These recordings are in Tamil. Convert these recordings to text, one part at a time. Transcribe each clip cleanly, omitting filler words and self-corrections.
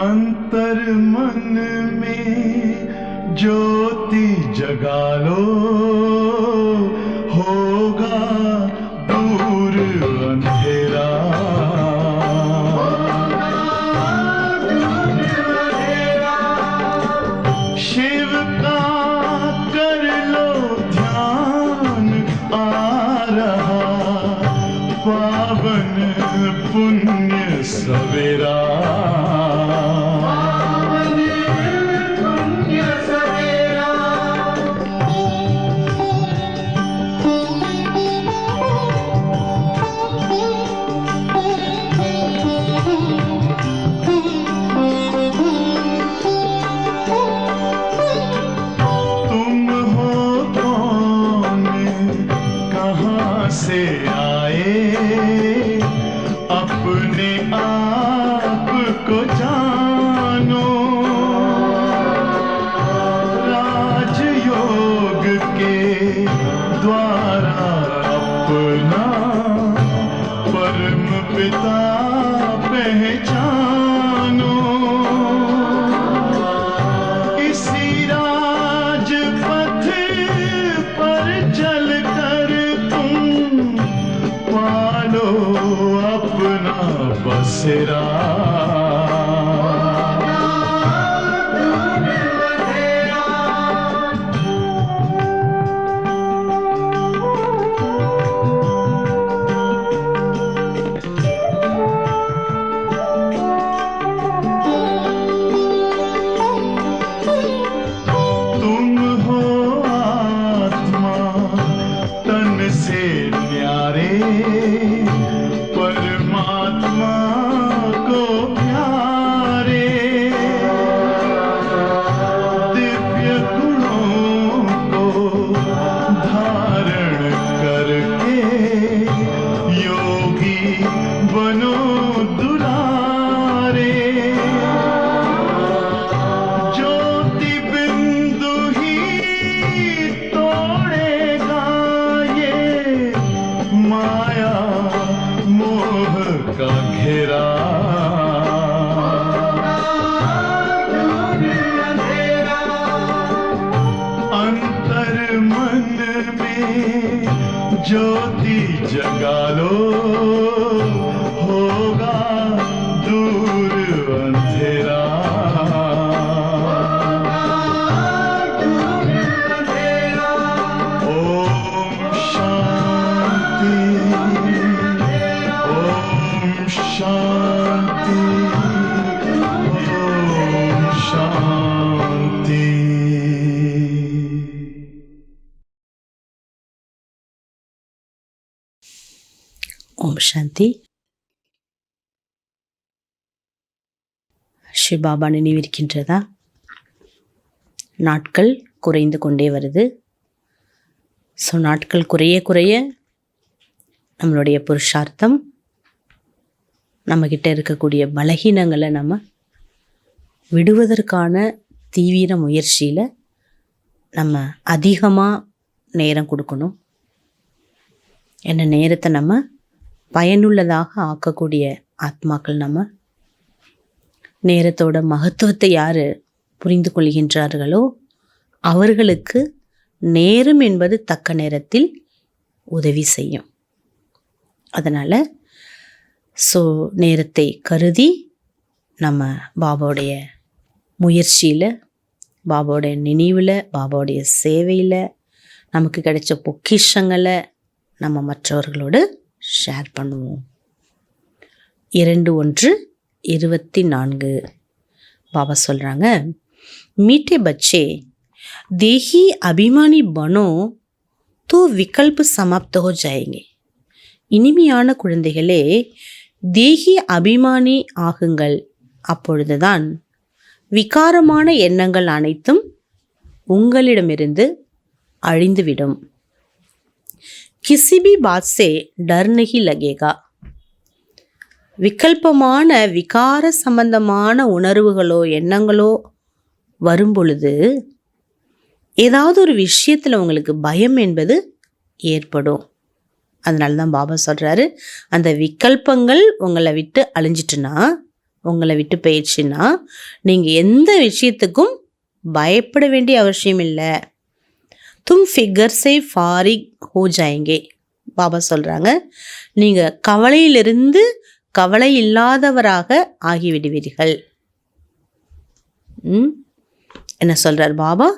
अंतर मन में ज्योति जगा लो, होगा दूर अंधेरा। शिव का कर लो ध्यान, आ रहा पावन पुण्य सवेरा। से आए अपने आप को जानो, राजयोग के द्वारा अपना परम पिता पहचानो। इसी राजपथ पर चलकर पालो अपना बसेरा। तुम हो आत्मा तन से न्यारे, परमात्मा को प्यारे। दिव्य गुणों को धारण करके योगी बनो दुलारे। ज्योति बिंदु ही तोड़ेगा ये माया मोह का घेरा। अंतर मन में ज्योति जगा लो, होगा दूर अंधेरा। ओम शांति, ओम शांति, ओम शांति। ஓம் சாந்தி. சிவபாபா நினைவிருக்கின்றதா? நாட்கள் குறைந்து கொண்டே வருது. ஸோ நாட்கள் குறைய குறைய நம்மளுடைய புருஷார்த்தம், நம்மக்கிட்ட இருக்கக்கூடிய பலகீனங்களை நம்ம விடுவதற்கான தீவிர முயற்சியில் நம்ம அதிகமாக நேரம் கொடுக்கணும். என்ன நேரத்தை நம்ம பயனுள்ளதாக ஆக்கக்கூடிய ஆத்மாக்கள். நம்ம நேரத்தோட மகத்துவத்தை யார் புரிந்து கொள்கின்றார்களோ அவர்களுக்கு நேரம் என்பது தக்க நேரத்தில் உதவி செய்யும். அதனால் நேரத்தை கருதி நம்ம பாபாவுடைய முயற்சியில், பாபாவுடைய நினைவில், பாபாவுடைய சேவையில் நமக்கு கிடைச்ச பொக்கிஷங்களை நம்ம மற்றவர்களோடு ஷேர் பண்ணுவோம். 2:1-24 பாபா சொல்கிறாங்க, மீठे बच्चे देही अभिमानी बनो तो विकल्प समाप्त हो जाएंगे. இனிமையான குழந்தைகளே, தேகி அபிமானி ஆகுங்கள், அப்பொழுதுதான் விகாரமான எண்ணங்கள் அனைத்தும் உங்களிடமிருந்து அழிந்துவிடும். किसी भी बात से डर नहीं लगेगा. விகல்பமான விகார சம்பந்தமான உணர்வுகளோ எண்ணங்களோ வரும் பொழுது ஏதாவது ஒரு விஷயத்தில் உங்களுக்கு பயம் என்பது ஏற்படும். அதனால தான் பாபா சொல்கிறாரு, அந்த விகல்பங்கள் உங்களை விட்டு அழிஞ்சிட்டுனா உங்களை விட்டு போயிடுச்சுன்னா நீங்கள் எந்த விஷயத்துக்கும் பயப்பட வேண்டிய அவசியம் இல்லை. தும் ஃபிகர் சே ஃபாரிக் ஹோ ஜாயங்கே. பாபா சொல்கிறாங்க, நீங்கள் கவலையிலிருந்து கவலை இல்லாதவராக ஆகிவிடுவீர்கள். என்ன சொல்கிறார் பாபா?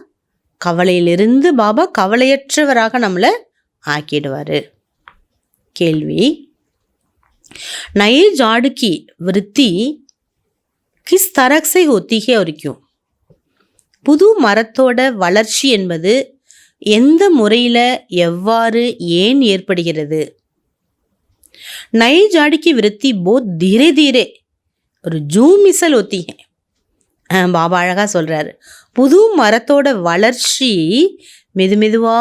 கவலையிலிருந்து பாபா கவலையற்றவராக நம்மளை ஆக்கிடுவார். கேள்வி, நயே ஜாடு கி விருத்தி கிஸ் தரக் சே ஹோத்தி ஹை और क्यों? புது மரத்தோட வளர்ச்சி என்பது எந்த முறையில் எவ்வாறு ஏன் ஏற்படுகிறது? நயே ஜாடு கி விருத்தி போத் தீரே தீரே ஒரு ஜூம் மிசல் ஹோத்தி ஹை. பாபா அழகாக சொல்கிறாரு, புது மரத்தோட வளர்ச்சி மெதுமெதுவா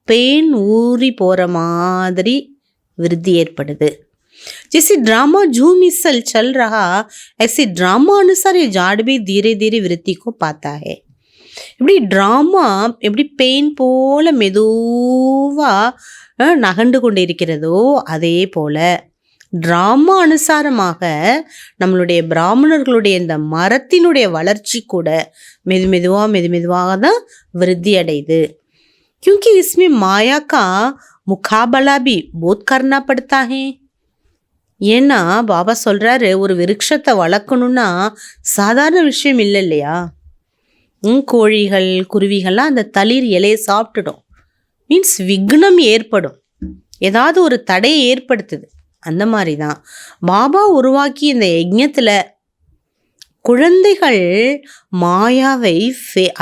பேன் ஊறி போகிற மாதிரி விருத்தி ஏற்படுது. जैसे ड्रामा झूम मिसल चल रहा ऐसे ड्रामा अनुसार ये झाड़ भी धीरे धीरे वृत्ति को पाता है. இப்படி ட்ராமா எப்படி பெயின் போல மெதுவாக நகண்டு கொண்டு இருக்கிறதோ அதே போல ட்ராமா அனுசாரமாக நம்மளுடைய பிராமணர்களுடைய இந்த மரத்தினுடைய வளர்ச்சி கூட மெதுமெதுவாக தான் விருத்தி அடையுது. क्योंकि इसमें माया का मुकाबला भी बहुत करना पड़ता है. ஏன்னா பாபா சொல்கிறாரு, ஒரு விருட்சத்தை வளர்க்கணுன்னா சாதாரண விஷயம் இல்லை இல்லையா? கோழிகள் குருவிகள்லாம் அந்த தளிர் இலையை சாப்பிட்டுடும். மீன்ஸ் விக்னம் ஏற்படும், ஏதாவது ஒரு தடையை ஏற்படுத்துது. அந்த மாதிரி தான் பாபா உருவாக்கி இந்த யஜ்ஞத்தில் குழந்தைகள் மாயாவை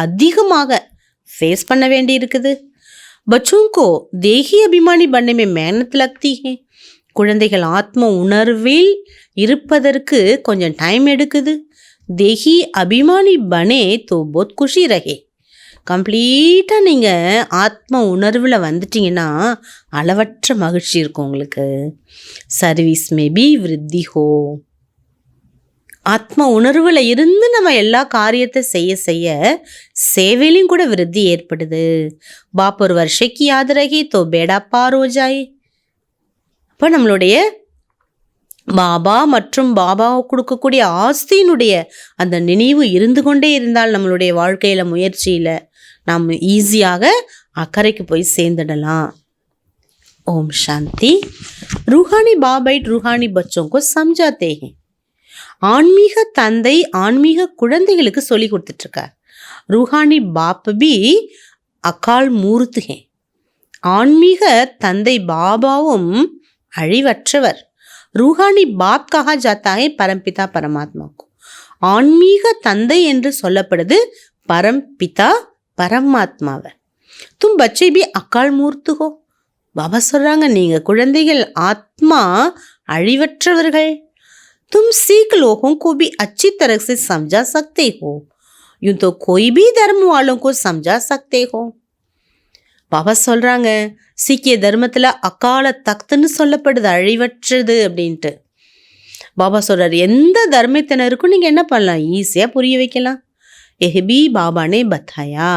அதிகமாக ஃபேஸ் பண்ண வேண்டி இருக்குது. बच्चों को देही अभिमानी बनने में मेहनत लगती है. குழந்தைகள் ஆத்ம உணர்வில் இருப்பதற்கு கொஞ்சம் டைம் எடுக்குது. தேஹி அபிமானி பனே தோ போத் குஷி ரஹே. கம்ப்ளீட்டாக நீங்கள் ஆத்ம உணர்வில் வந்துட்டிங்கன்னா அளவற்ற மகிழ்ச்சி இருக்கும் உங்களுக்கு. சர்வீஸ் மேபி விருத்தி ஹோ. ஆத்ம உணர்வில் இருந்து நம்ம எல்லா காரியத்தை செய்ய சேவையிலையும் கூட விருத்தி ஏற்படுது. பாப் ஒரு வருஷக்கு யாத் ரஹே தோ பேடா பார் ஹோ ஜாயே. அப்போ நம்மளுடைய பாபா மற்றும் பாபாவை கொடுக்கக்கூடிய ஆஸ்தியினுடைய அந்த நினைவு இருந்து கொண்டே இருந்தால் நம்மளுடைய வாழ்க்கையில் முயற்சியில் நாம் ஈஸியாக அக்கறைக்கு போய் சேர்ந்துடலாம். ஓம் சாந்தி. रूहानी बाबाइट रूहानी बच्चों को समझाते हैं. ஆன்மீக தந்தை ஆன்மீக குழந்தைகளுக்கு சொல்லி கொடுத்துட்ருக்கார். रूहानी बाप भी अकाल मूर्त हैं. ஆன்மீக தந்தை பாபாவும் அழிவற்றவர். रूहानी बाप कहा जाता है परमपिता परमात्मा को. ஆன்மீக தந்தை என்று சொல்லப்படுது பரம்பிதா பரமாத்மாவை. தும் பச்சை பி அக்கால் மூர்த்து ஹோ. பாபா சொல்கிறாங்க, நீங்கள் குழந்தைகள் ஆத்மா அழிவற்றவர்கள். तुम सीख लोगों को भी अच्छी तरह से समझा सकते हो. यूं तो कोई भी धर्म वालों को समझा सकते हो. பாபா சொல்கிறாங்க, சீக்கிய தர்மத்தில் அக்கால தக்துன்னு சொல்லப்படுது அழிவற்றது அப்படின்ட்டு. பாபா சொல்கிறார், எந்த தர்மத்தினருக்கும் நீங்கள் என்ன பண்ணலாம், ஈஸியாக புரிய வைக்கலாம். எஹ்பி பாபானே பத்தாயா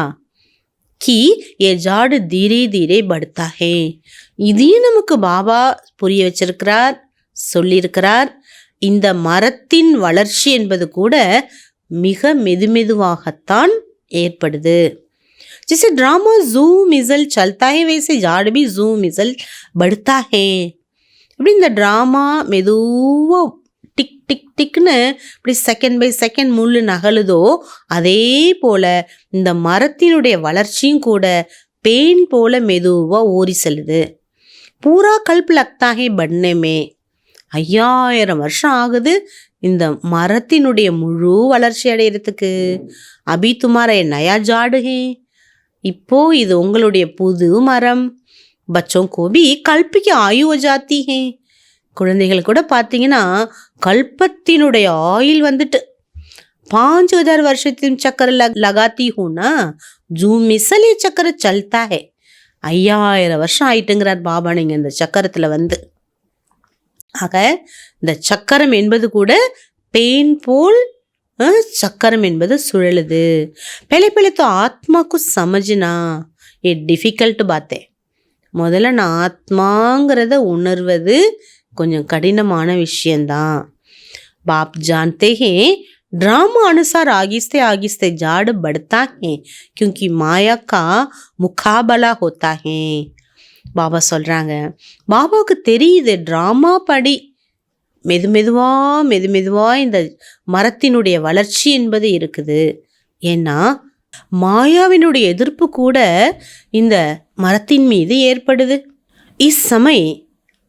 கி ஏ ஜாடு தீரே தீரே படுத்தா ஹே. இதையும் நமக்கு பாபா புரிய வச்சிருக்கிறார், சொல்லியிருக்கிறார். இந்த மரத்தின் வளர்ச்சி என்பது கூட மிக மெதுமெதுவாகத்தான் ஏற்படுது. जैसे ड्रामा जूम मिसल चलता है वैसे झाड़ भी जूम मिसल बढ़ता है. இப்படி இந்த ட்ராமா மெதுவாக டிக் டிக் டிக்னு இப்படி செகண்ட் பை செகண்ட் முள்ளு நகலுதோ அதே போல் இந்த மரத்தினுடைய வளர்ச்சியும் கூட பேன் போல மெதுவாக ஓரி செல்லுது. பூரா கல்ப் லக்தா ஹே பட்னே மே. 5000 வருஷம் ஆகுது இந்த மரத்தினுடைய முழு வளர்ச்சி அடைகிறதுக்கு. அபி துமாரா நயா ஜாடு ஹே. இப்போ இது உங்களுடைய புது மரம். பச்சோं को भी கல்பிக்கு ஆயு हो जाती है. குழந்தைகள் கூட பார்த்தீங்கன்னா கல்பத்தினுடைய ஆயில் வந்துட்டு 5000 வருஷத்தின் சக்கர லகாத்தி ஹூனா ஜூம் மிசல் சக்கர சல்தா ஹே. 5000 வருஷம் ஆயிட்டுங்கிறார் பாபா நீங்கள் இந்த சக்கரத்தில் வந்து. ஆக இந்த சக்கரம் என்பது கூட பேன் போல் சக்கரம் என்பது சுழலுது. पहले पहले तो आत्मा को समझना ये डिफ़िकल्ट बात है. முதல்ல நான் ஆத்மாங்கிறத உணர்வது கொஞ்சம் கடினமான விஷயந்தான். बाप जानते हैं ड्रामा अनुसार आगिस्ते आगिस्ते जाड़ बढ़ता है क्योंकि माया का मुकाबला होता है. பாபா சொல்றாங்க, பாபாவுக்கு தெரியுது ட்ராமா படி மெது மெதுவா இந்த மரத்தினுடைய வளர்ச்சி என்பது இருக்குது. ஏன்னா மாயாவினுடைய எதிர்ப்பு கூட இந்த மரத்தின் மீது ஏற்படுது. இஸ் சமய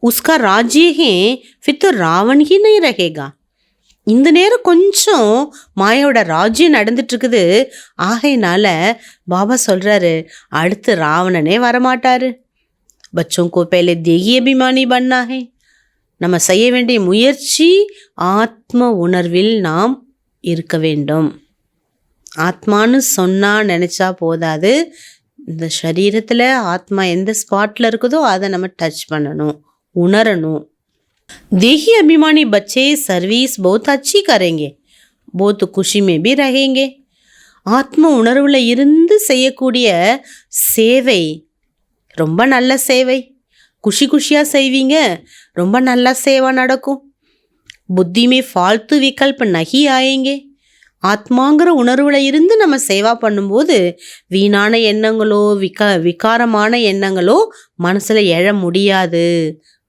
உஸ்கா ராஜ்ய ஹே ஃபிர் தோ ராவன் ஹி நஹி ரஹேகா. இந்த நேரம் கொஞ்சம் மாயோட ராஜ்யம் நடந்துட்டு இருக்குது. ஆகையினால பாபா சொல்றாரு, அடுத்து ராவணனே வரமாட்டாரு. பச்சோங்கோ பேலே தேகி அபிமானி பண்ணா ஹே. நம்ம செய்ய வேண்டிய முயற்சி ஆத்ம உணர்வில் நாம் இருக்க வேண்டும். ஆத்மான்னு சொன்னா நினைச்சா போதாது. இந்த சரீரத்தில் ஆத்மா எந்த ஸ்பாட்டில் இருக்குதோ அதை நம்ம டச் பண்ணணும், உணரணும். देही अभिमानी बच्चे सर्विस बहुत अच्छी करेंगे, बहुत खुशी में भी रहेंगे. ஆத்ம உணர்வில் இருந்து செய்யக்கூடிய சேவை ரொம்ப நல்ல சேவை. குஷியாக செய்வீங்க, ரொம்ப நல்ல சேவை நடக்கும். புத்தி மே ஃபால்த்து விகல்ப் நஹி ஆயேங்கே. ஆத்மாங்கிற உணர்வில் இருந்து நம்ம சேவா பண்ணும்போது வீணான எண்ணங்களோ விகாரமான எண்ணங்களோ மனசில் எழ முடியாது,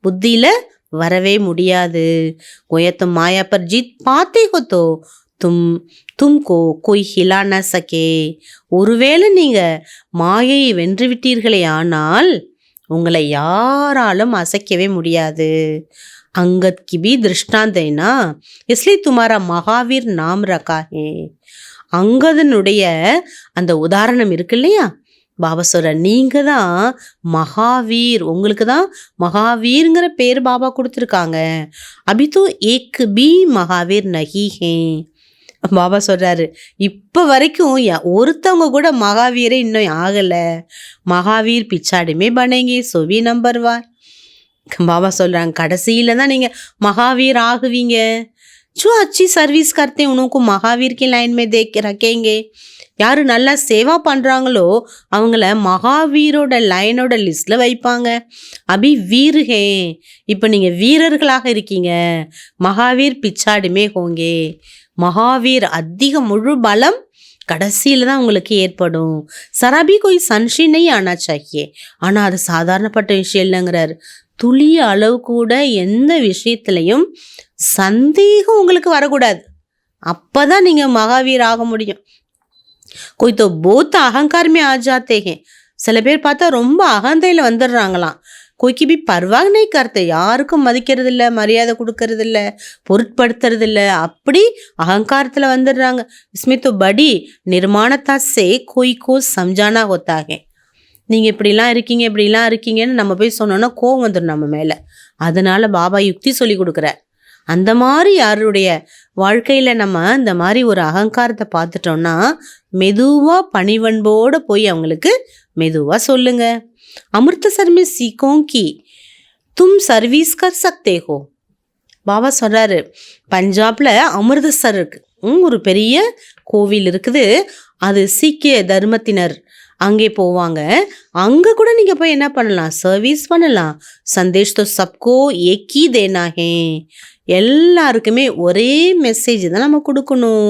புத்தியில் வரவே முடியாது. கோய தும் மாயா பர் ஜீத் பாத்தே ஹோ தோ தும்கோ கோய் ஹிலா ந சகே. ஒருவேளை நீங்கள் மாயையை வென்று விட்டீர்களே ஆனால் உங்களை யாராலும் அசைக்கவே முடியாது. अंगद की भी दृष्टांत है ना, इसलिए तुम्हारा महावीर नाम रखा है. அங்கதனுடைய அந்த உதாரணம் இருக்கு இல்லையா, பாபா சொல்ற நீங்க தான் மகாவீர், உங்களுக்கு தான் மகாவீர்ங்கிற பேர் பாபா கொடுத்துருக்காங்க. அபி தோ ஏக் பி மகாவீர் நஹி ஹே. பாபா சொல்றாரு, இப்போ வரைக்கும் ஒருத்தவங்க கூட மகாவீரே இன்னும் ஆகலை. மகாவீர் பிச்சாடுமே பனேங்கே சொவி நம்பர் வார். பாபா சொல்கிறாங்க, கடைசியில் தான் நீங்கள் மகாவீர் ஆகுவீங்க. जो अच्छी सर्विस करते हैं उनको महावीर की लाइन में देख रखेंगे. யார் நல்லா சேவா பண்ணுறாங்களோ அவங்கள மகாவீரோட லைனோட லிஸ்ட்டில் வைப்பாங்க. அபி வீர் ஹே, இப்போ நீங்கள் வீரர்களாக இருக்கீங்க. மகாவீர் பிச்சாடுமே ஹோங்கே. மகாவீர் அதிக முழு பலம் கடைசியில் தான் உங்களுக்கு ஏற்படும். சராபி கோய் சன்ஷி ஆனா சாக்கியே, ஆனால் அது சாதாரணப்பட்ட விஷயம் இல்லைங்கிறார். துளிய அளவு கூட எந்த விஷயத்துலையும் சந்தேகம் உங்களுக்கு வரக்கூடாது. அப்போ தான் நீங்கள் மகாவீர் ஆக முடியும். कोई तो बहुत अहंकार में आ जाते हैं. சில பேர் பார்த்தா ரொம்ப அகந்தையில் வந்துடுறாங்களாம். कोई की भी परवाह नहीं करते, யாருக்கும் மதிக்கிறது இல்லை, மரியாதை கொடுக்கறது இல்லை, பொருட்படுத்துறது இல்லை, அப்படி அகங்காரத்தில் வந்துடுறாங்க. इसमें तो बड़ी निर्माणता से कोई को समझाना होता है. நீங்கள் இப்படிலாம் இருக்கீங்க இப்படிலாம் இருக்கீங்கன்னு நம்ம போய் சொன்னோன்னா கோவம் வந்துடும் நம்ம மேலே. அதனால பாபா யுக்தி சொல்லி கொடுக்குறார். அந்த மாதிரி யாருடைய வாழ்க்கையில் நம்ம இந்த மாதிரி ஒரு அகங்காரத்தை பார்த்துட்டோம்னா மெதுவாக பணிவன்போடு போய் அவங்களுக்கு மெதுவாக சொல்லுங்க. அமிர்தசர் में सीखो कि तुम सर्विस कर सकते हो. பாபா சொல்கிறாரு, பஞ்சாபில் அமிர்தசர் இருக்கு, ஒரு பெரிய கோவில் இருக்குது. அது சீக்கிய தர்மத்தினர் அங்கே போவாங்க. அங்கே கூட நீங்கள் போய் என்ன பண்ணலாம், சர்வீஸ் பண்ணலாம். சந்தேஷ் தோ சப்கோ ஏக் ஹி தேனா ஹே. எல்லாருக்குமே ஒரே மெசேஜ் தான் நம்ம கொடுக்கணும்.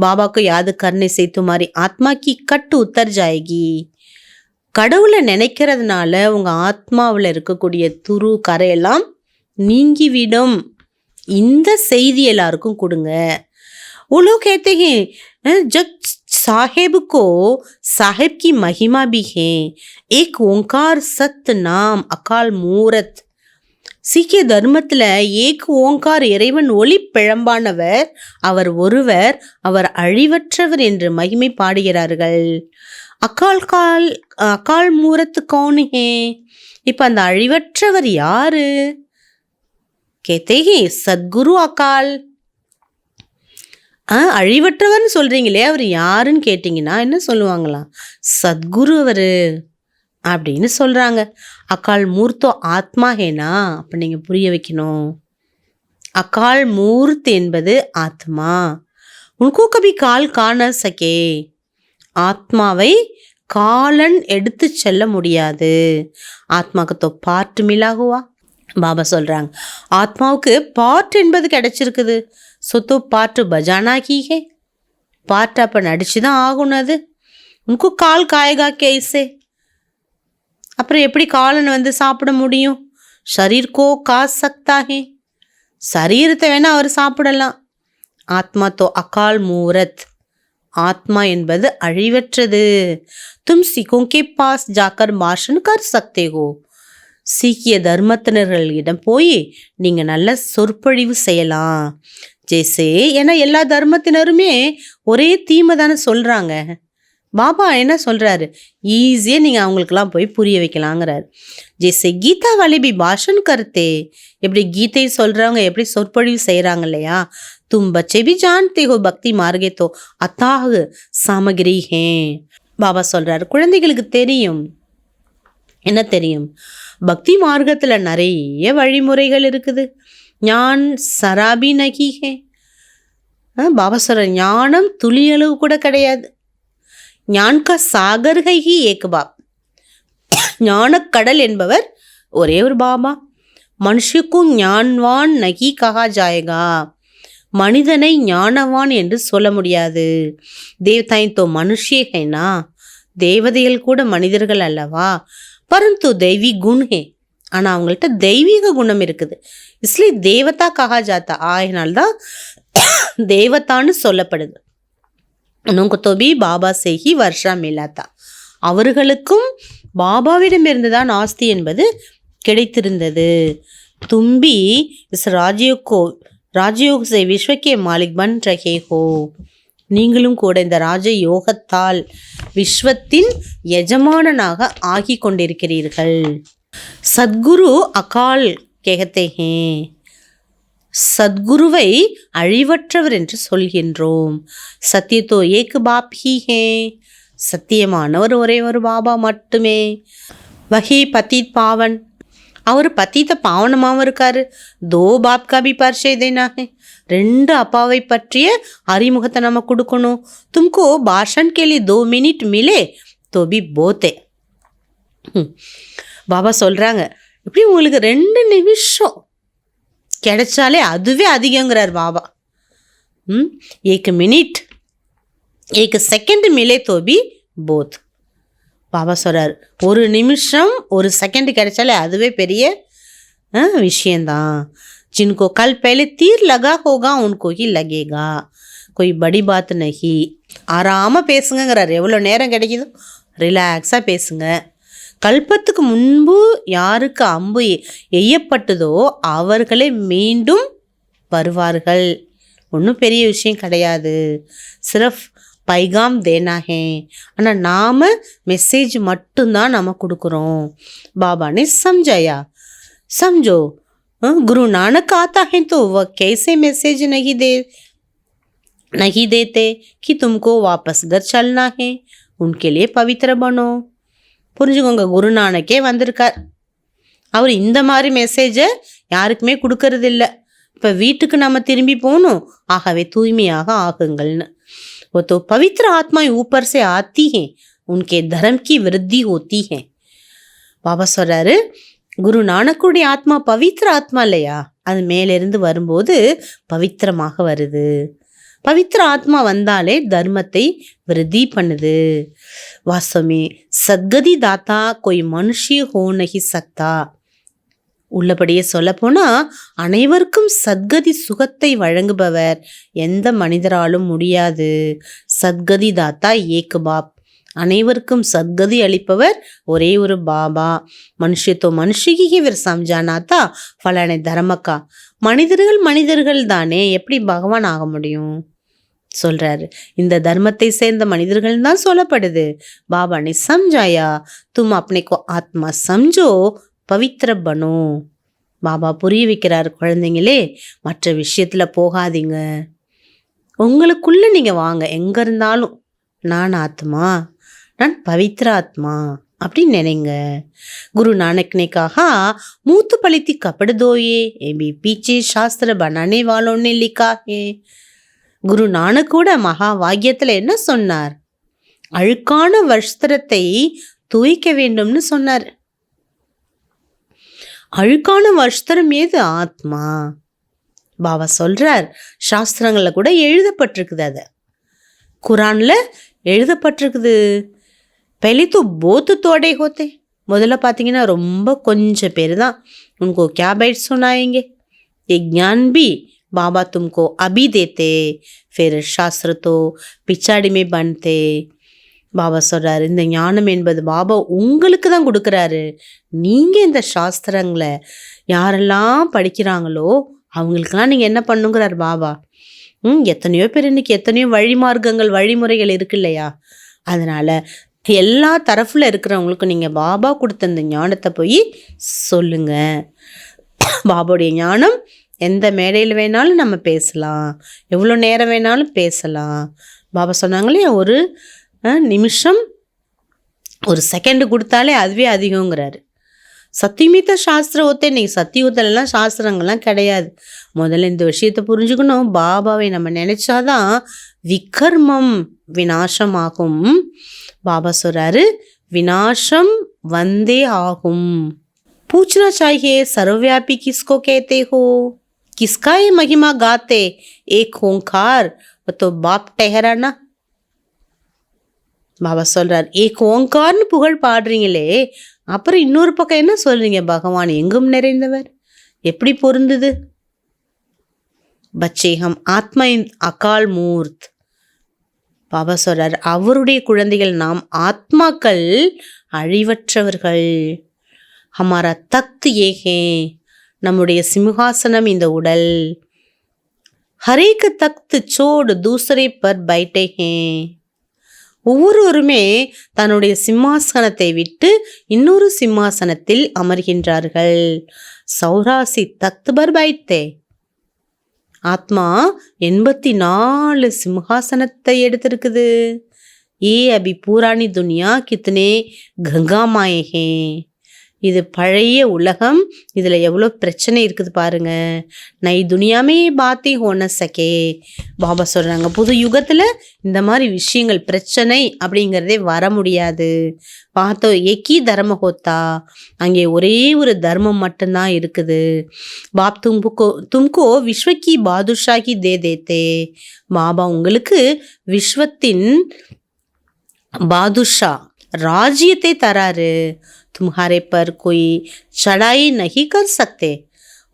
பாபாக்கு யாது கர்ணை சே துமாரி ஆத்மா கி கட்டு உத்தர் ஜாயகி. கடவுளை நினைக்கிறதுனால உங்கள் ஆத்மாவில் இருக்கக்கூடிய துரு கரையெல்லாம் நீங்கிவிடும். இந்த செய்தி எல்லாருக்கும் கொடுங்க. உலோ कहते हैं जब साहेब को साहेब की महिमा भी है. एक ओंकार सत्य नाम अकाल मूरत. சீக்கிய தர்மத்தில் ஏக் ஓங்கார் இறைவன் ஒளி பிழம்பானவர், அவர் ஒருவர், அவர் அழிவற்றவர் என்று மகிமை பாடுகிறார்கள். அகால் மூரத்து கௌன் ஹே. இப்போ அந்த அழிவற்றவர் யாரு? கேத்தேகே சத்குரு அகால். அழிவற்றவர்னு சொல்கிறீங்களே, அவர் யாருன்னு கேட்டிங்கன்னா என்ன சொல்லுவாங்களாம், சத்குரு அவர் அப்படின்னு சொல்கிறாங்க. அகால் மூர்த்தோ ஆத்மா ஹேனா, அப்போ நீங்கள் புரிய வைக்கணும். அகால் மூர்த் என்பது ஆத்மா. உनको कभी கால் காண சகே. ஆத்மாவை காலன் எடுத்து செல்ல முடியாது. ஆத்மாக்கு தோ பார்ட் மிலா ஹுவா. பாபா சொல்றாங்க, ஆத்மாவுக்கு பாட்டு என்பது கிடைச்சிருக்குது. சொத்து பாட்டு பஜானாக்கி பாட்டு அப்போ நடிச்சு தான் ஆகணும். அது உனக்கு கால் காயகா கேஸே, அப்புறம் எப்படி காலன் வந்து சாப்பிட முடியும்? ஷரீர்கோ கா சக்தா ஹே, சரீரத்தை வேணா அவர் சாப்பிடலாம். ஆத்மா தோ அகால் மூரத், ஆத்மா என்பது அழிவற்றது. தும் சிக்கோங்கே பாஸ் ஜாக்கர் பாஷன் கர் சக்தே ஹோ, சீக்கிய தர்மத்தினர்களிடம் போய் நீங்கள் நல்ல சொற்பொழிவு செய்யலாம். ஜெய்சே, ஏன்னா எல்லா தர்மத்தினருமே ஒரே தீமை தானே சொல்கிறாங்க. பாபா என்ன சொல்கிறாரு, ஈஸியாக நீங்கள் அவங்களுக்கெல்லாம் போய் புரிய வைக்கலாங்கிறாரு. ஜெய்சே கீதா வாலி பி பாஷன் கருத்தே, எப்படி கீதை சொல்கிறவங்க எப்படி சொற்பொழிவு செய்கிறாங்க இல்லையா. தும் பச்சே பி ஜான்தே ஹோ பக்தி மார்கே தோ அத்தாஹ் சாமகிரி ஹே. பாபா சொல்கிறாரு, குழந்தைகளுக்கு தெரியும். என்ன தெரியும்? பக்தி மார்க்கத்தில் நிறைய வழிமுறைகள் இருக்குது. ஞான் சராபி நகி ஹே. பாபா சொல்ற, ஞானம் துளியளவு கூட கிடையாது. ஞான் கா சாகர் ஹை ஹி ஏக் பாப், ஞானக்கடல் என்பவர் ஒரே ஒரு பாபா. மனுஷுக்கும் ஞான்வான் நகி கஹா ஜாயகா, மனிதனை ஞானவான் என்று சொல்ல முடியாது. தேவதாயின் தோ மனுஷே ஹைனா, தேவதைகள் கூட மனிதர்கள் அல்லவா. பரந்து தெய்வீ குண் ஹே, ஆனால் அவங்கள்ட்ட தெய்வீக குணம் இருக்குது. இஸ்லி தேவதா கஹா ஜாத்தா, ஆயினால்தான் தேவதான்னு சொல்லப்படுது. உனக்கு தோபி பாபா சேஹி வர்ஷா மிலாத்தா, அவர்களுக்கும் பாபாவிடமிருந்து தான் ஆஸ்தி என்பது கிடைத்திருந்தது. தும்பி இஸ் ராஜயோக சே விஸ்வக்கே மாலிக் பன் ரஹே ஹோ, நீங்களும் கூட இந்த ராஜ யோகத்தால் விஸ்வத்தின் எஜமானனாக ஆகி கொண்டிருக்கிறீர்கள். சத்குரு அகால் கேகத்தே ஹே, சத்குருவை அழிவற்றவர் என்று சொல்கின்றோம். சத்தியத்தோ ஏக் பாப் ஹி ஹே, சத்தியமானவர் ஒரே ஒரு பாபா மட்டுமே. வஹி பதீத் பாவன், அவர் பத்தீத்த பாவனமாகவும் இருக்காரு. தோ பாப் கா பி பரிச்சய தேனா ஹே, ரெண்டு அப்பாவை பற்றிய அறிமுகத்தை நம்ம கொடுக்கணும். தும்கோ பாஷன் கேலி 2 மினிட் மிலே தோ பி போத்தே. பாபா சொல்கிறாங்க, இப்படி உங்களுக்கு 2 நிமிஷம் கிடைச்சாலே அதுவே அதிகங்கிறார் பாபா. ஏக் மினிட் ஏக் செகண்ட் மிலே தோ பி போத். பாபா சொல்கிறார், 1 நிமிஷம் 1 செகண்ட் கிடைச்சாலே அதுவே பெரிய விஷயந்தான். जिनको कल पहले तीर लगा होगा उनको ही लगेगा, कोई बड़ी बात नहीं. ஆறாமல் பேசுங்கிறார். எவ்வளோ நேரம் கிடைக்குதோ ரிலாக்ஸாக பேசுங்க. கல்பத்துக்கு முன்பு யாருக்கு அம்பு எய்யப்பட்டதோ அவர்களே மீண்டும் வருவார்கள். ஒன்றும் பெரிய விஷயம் கிடையாது. சிரஃப் பைகாம் தேனாஹே, ஆனால் நாம் மெசேஜ் மட்டும்தான் நம்ம கொடுக்குறோம். பாபானே சம்ஜாயா, समझो गुरु नानक आता है तो वह कैसे मैसेज नहीं देते कि तुमको वापस घर चलना है, उनके लिए पवित्र बनो. புரிஞ்சுக்கோங்க, குருநானக்கே வந்திருக்கார். அவர் இந்த மாதிரி மெசேஜை யாருக்குமே கொடுக்கறது இல்லை. இப்போ வீட்டுக்கு நம்ம திரும்பி போகணும், ஆகவே தூய்மையாக ஆகுங்கள்னு. वो तो पवित्र आत्मा ऊपर से आती है, उनके धर्म की वृद्धि होती है. பாபா சொல்றாரு, குரு நானக்குடைய ஆத்மா பவித்திர ஆத்மா இல்லையா, அது மேலிருந்து வரும்போது பவித்திரமாக வருது. பவித்திர ஆத்மா வந்தாலே தர்மத்தை விருத்தி பண்ணுது. வாஸ்தவமே சத்கதி தாத்தா कोई मनुष्य हो नहीं सकता. உள்ளபடியே சொல்லப்போனால் அனைவருக்கும் சத்கதி சுகத்தை வழங்குபவர் எந்த மனிதராலும் முடியாது. சத்கதி தாத்தா ஏக் பாப், அனைவருக்கும் சத்கதி அளிப்பவர் ஒரே ஒரு பாபா. மனுஷத்தோ மனுஷிக்கு இவர் சம்ஜானாத்தா ஃபலானை தர்மக்கா, மனிதர்கள் தானே, எப்படி பகவான் ஆக முடியும் சொல்றாரு. இந்த தர்மத்தை சேர்ந்த மனிதர்கள் தான் சொல்லப்படுது. பாபா நீ சம்ஜாயா, தும் அப்னேக்கோ ஆத்மா சம்ஜோ பவித்திர பனோ. பாபா புரிய வைக்கிறார், குழந்தைங்களே மற்ற விஷயத்தில் போகாதீங்க, உங்களுக்குள்ளே நீங்கள் வாங்க. எங்கே இருந்தாலும் நான் ஆத்மா, நான் பவித்திர ஆத்மா அப்படின்னு நினைங்க. குரு நானக் ने कहा मूत पलिती कपड़ धोए, ये भी पीछे शास्त्र बनाने वालों ने लिखा है. குரு நானக் கூட மகா வாக்கியத்தில் என்ன சொன்னார்? அழுக்கான வஸ்திரத்தை துவைக்க வேண்டும்னு சொன்னார். அழுக்கான வஸ்திரம் ஏது? ஆத்மா. பாபா சொல்றார், சாஸ்திரங்கள்ல கூட எழுதப்பட்டிருக்குது, அது குரான்ல எழுதப்பட்டிருக்குது. पहले तो बहुत तोड़े होते. முதல்ல பார்த்தீங்கன்னா ரொம்ப கொஞ்சம் பேர் தான் उनको क्या बैठ सुनाएंगे, ये ज्ञान भी बाबा तुमको अभी देते, फिर शास्त्र तो पिछाड़ी में बनते. பாபா சொல்றாரு, இந்த ஞானம் என்பது பாபா உங்களுக்கு தான் கொடுக்குறாரு. நீங்கள் இந்த சாஸ்திரங்களை யாரெல்லாம் படிக்கிறாங்களோ அவங்களுக்கெல்லாம் நீங்கள் என்ன பண்ணுங்கிறார் பாபா. எத்தனையோ பேர் இன்னைக்கு எத்தனையோ வழிமார்க்கங்கள் வழிமுறைகள் இருக்கு இல்லையா? அதனால் எல்லா தரப்பில் இருக்கிறவங்களுக்கும் நீங்கள் பாபா கொடுத்த இந்த ஞானத்தை போய் சொல்லுங்க. பாபாவுடைய ஞானம் எந்த மேடையில் வேணாலும் நம்ம பேசலாம், எவ்வளோ நேரம் வேணாலும் பேசலாம். பாபா சொன்னாங்களே, ஒரு நிமிஷம் ஒரு செகண்டு கொடுத்தாலே அதுவே அதிகங்கிறாரு. சத்தியமித்த சாஸ்திரம் ஒத்தே, இன்னைக்கு சத்தியுத்தலாம் சாஸ்திரங்கள்லாம் கிடையாது. முதல்ல இந்த விஷயத்தை புரிஞ்சுக்கணும். பாபாவை நம்ம நினைச்சாதான் விகர்மம் விநாசமாகும். பாபா சொல்றாரு, விநாசம் வந்தே ஆகும். पूछना चाहिए सर्वव्यापी किसको कहते हो, किसका ये महिमा गाते, एक ओंकार वो तो बाप ठहराना. பாபா சொல்றார், ஏக் ஓங்கார்னு புகழ் பாடுறீங்களே, அப்புறம் இன்னொரு பக்கம் என்ன சொல்றீங்க, பகவான் எங்கும் நிறைந்தவர், எப்படி பொருந்துது? பச்சே ஹம் ஆத்மா அகால் மூர்த். பாபா சொல்றார், அவருடைய குழந்தைகள் நாம் ஆத்மாக்கள் அழிவற்றவர்கள். ஹமாரா தக்த் ஏகே, நம்முடைய சிம்ஹாசனம் இந்த உடல். ஹரேக் தக்த் சோடு தூசரே பர் பைட்டே ஹே, ஒவ்வொருவருமே தன்னுடைய சிம்மாசனத்தை விட்டு இன்னொரு சிம்மாசனத்தில் அமர்கின்றார்கள். சௌராசி தக்த் பர் பைட்டே, ஆத்மா 84 சிம்ஹாசனத்தை எடுத்திருக்குது. ஏ அபி பூராணி துனியா கித்தனே கங்காமாயே ஹே, இது பழைய உலகம், இதில் எவ்வளோ பிரச்சனை இருக்குது பாருங்க. நை துனியாமே பாத்தி ஹோன சகே. பாபா சொல்கிறாங்க, புது யுகத்தில் இந்த மாதிரி விஷயங்கள் பிரச்சனை அப்படிங்கிறதே வர முடியாது. பார்த்தோ ஏக்கி தர்ம ஹோத்தா, அங்கே ஒரே ஒரு தர்மம் மட்டும்தான் இருக்குது. பாப் தும்கோ விஸ்வக்கி பாதுஷாகி தே தேத்தே, பாபா உங்களுக்கு விஸ்வத்தின் பாதுஷா ராஜ்யத்தை தராரு. तुम्हारे पर कोई चढ़ाई नहीं कर सकते,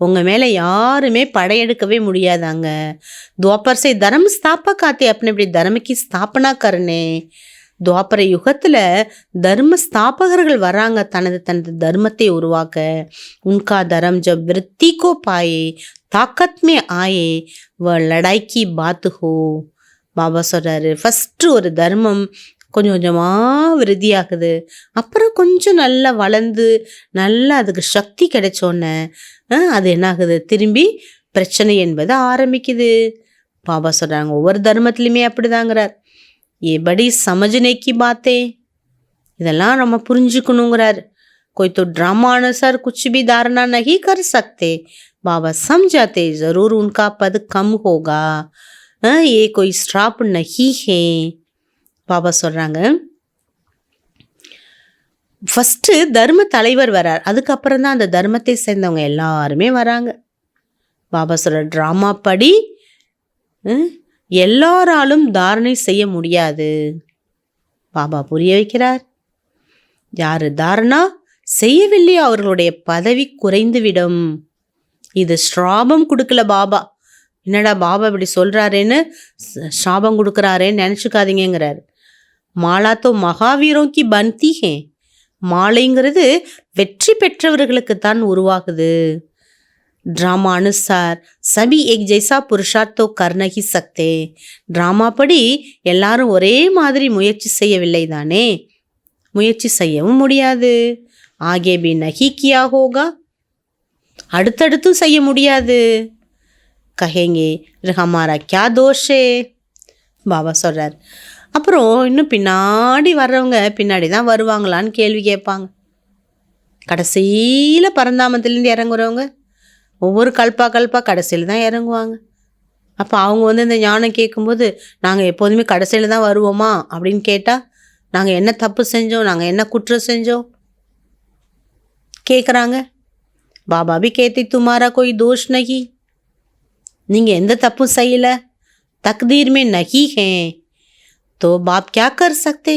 உங்கள் மேலே யாருமே படையெடுக்கவே முடியாதாங்க. துவாபர் से धर्म स्थापक आते, अपने अपने धर्म की स्थापना करने. துவாபர யுகத்தில் தர்ம ஸ்தாபகர்கள் வராங்க, தனது தர்மத்தை உருவாக்க. உன்கா தர்மம் ஜப் விருத்தி கோ பாயே தாக்கத் மே ஆயே வ லடாய் கி பாத் ஹோ. பாபா சொல்கிறாரு, ஃபஸ்ட்டு ஒரு தர்மம் கொஞ்சம் கொஞ்சமாக விருத்தியாகுது, அப்புறம் கொஞ்சம் நல்லா வளர்ந்து நல்லா அதுக்கு சக்தி கிடைச்சோன்னே அது என்னாகுது, திரும்பி பிரச்சனை என்பது ஆரம்பிக்குது. பாபா சொல்கிறாங்க, ஒவ்வொரு தர்மத்துலையுமே அப்படிதாங்கிறார். ஏபடி சமஜ்னேக்கி பாத்தே, இதெல்லாம் நம்ம புரிஞ்சுக்கணுங்கிறார். कोई तो ड्रामा अनुसार कुछ भी धारणा नहीं कर सकते, बाबा समझाते जरूर उनका पद कम होगा, ये कोई श्राप नहीं है. பாபா சொல்கிறாங்க, ஃபஸ்ட்டு தர்ம தலைவர் வரார், அதுக்கப்புறம் தான் அந்த தர்மத்தை சேர்ந்தவங்க எல்லாருமே வராங்க. பாபா சொல்கிற ட்ராமா படி எல்லாராலும் தாரணை செய்ய முடியாது. பாபா புரிய வைக்கிறார், யார் தாரணா செய்யவில்லையோ அவர்களுடைய பதவி குறைந்துவிடும். இது ஸ்ராபம் கொடுக்கல பாபா. என்னடா பாபா இப்படி சொல்கிறாரேன்னு சாபம் கொடுக்குறாரேன்னு நினச்சிக்காதீங்கிறார். மாலா தோ மகாவீரோங்கி பந்தி ஹே, மாலைங்கிறது வெற்றி பெற்றவர்களுக்கு தான் உருவாகுது. ட்ராமா அனுசார் சபி ஏக் ஜெய்சா புருஷார்த் தோ கர் நஹி சக்தே, ட்ராமா படி எல்லாரும் ஒரே மாதிரி முயற்சி செய்யவில்லை தானே, முயற்சி செய்யவும் முடியாது. ஆகே பி நஹி கியா ஹோகா, அடுத்தடுத்தும் செய்ய முடியாது. கஹேங்கே ஹமாரா கியா தோஷே, பாபா சொல்கிறார். அப்புறம் இன்னும் பின்னாடி வர்றவங்க பின்னாடி தான் வருவாங்களான்னு கேள்வி கேட்பாங்க. கடைசியில் பரந்தாமத்துலேருந்து இறங்குறவங்க ஒவ்வொரு கல்பா கடைசியில் தான் இறங்குவாங்க. அப்போ அவங்க இந்த ஞானம் கேட்கும்போது, நாங்கள் எப்போதுமே கடைசியில் தான் வருவோமா அப்படின்னு கேட்டால், நாங்கள் என்ன தப்பு செஞ்சோம், நாங்கள் என்ன குற்றம் செஞ்சோம் கேட்குறாங்க. பாபா भी कहते तुम्हारा कोई दोष नहीं, நீங்க எந்த தப்பும் செய்யல, தக்தீர் में नहीं है तो बाप क्या कर सकते,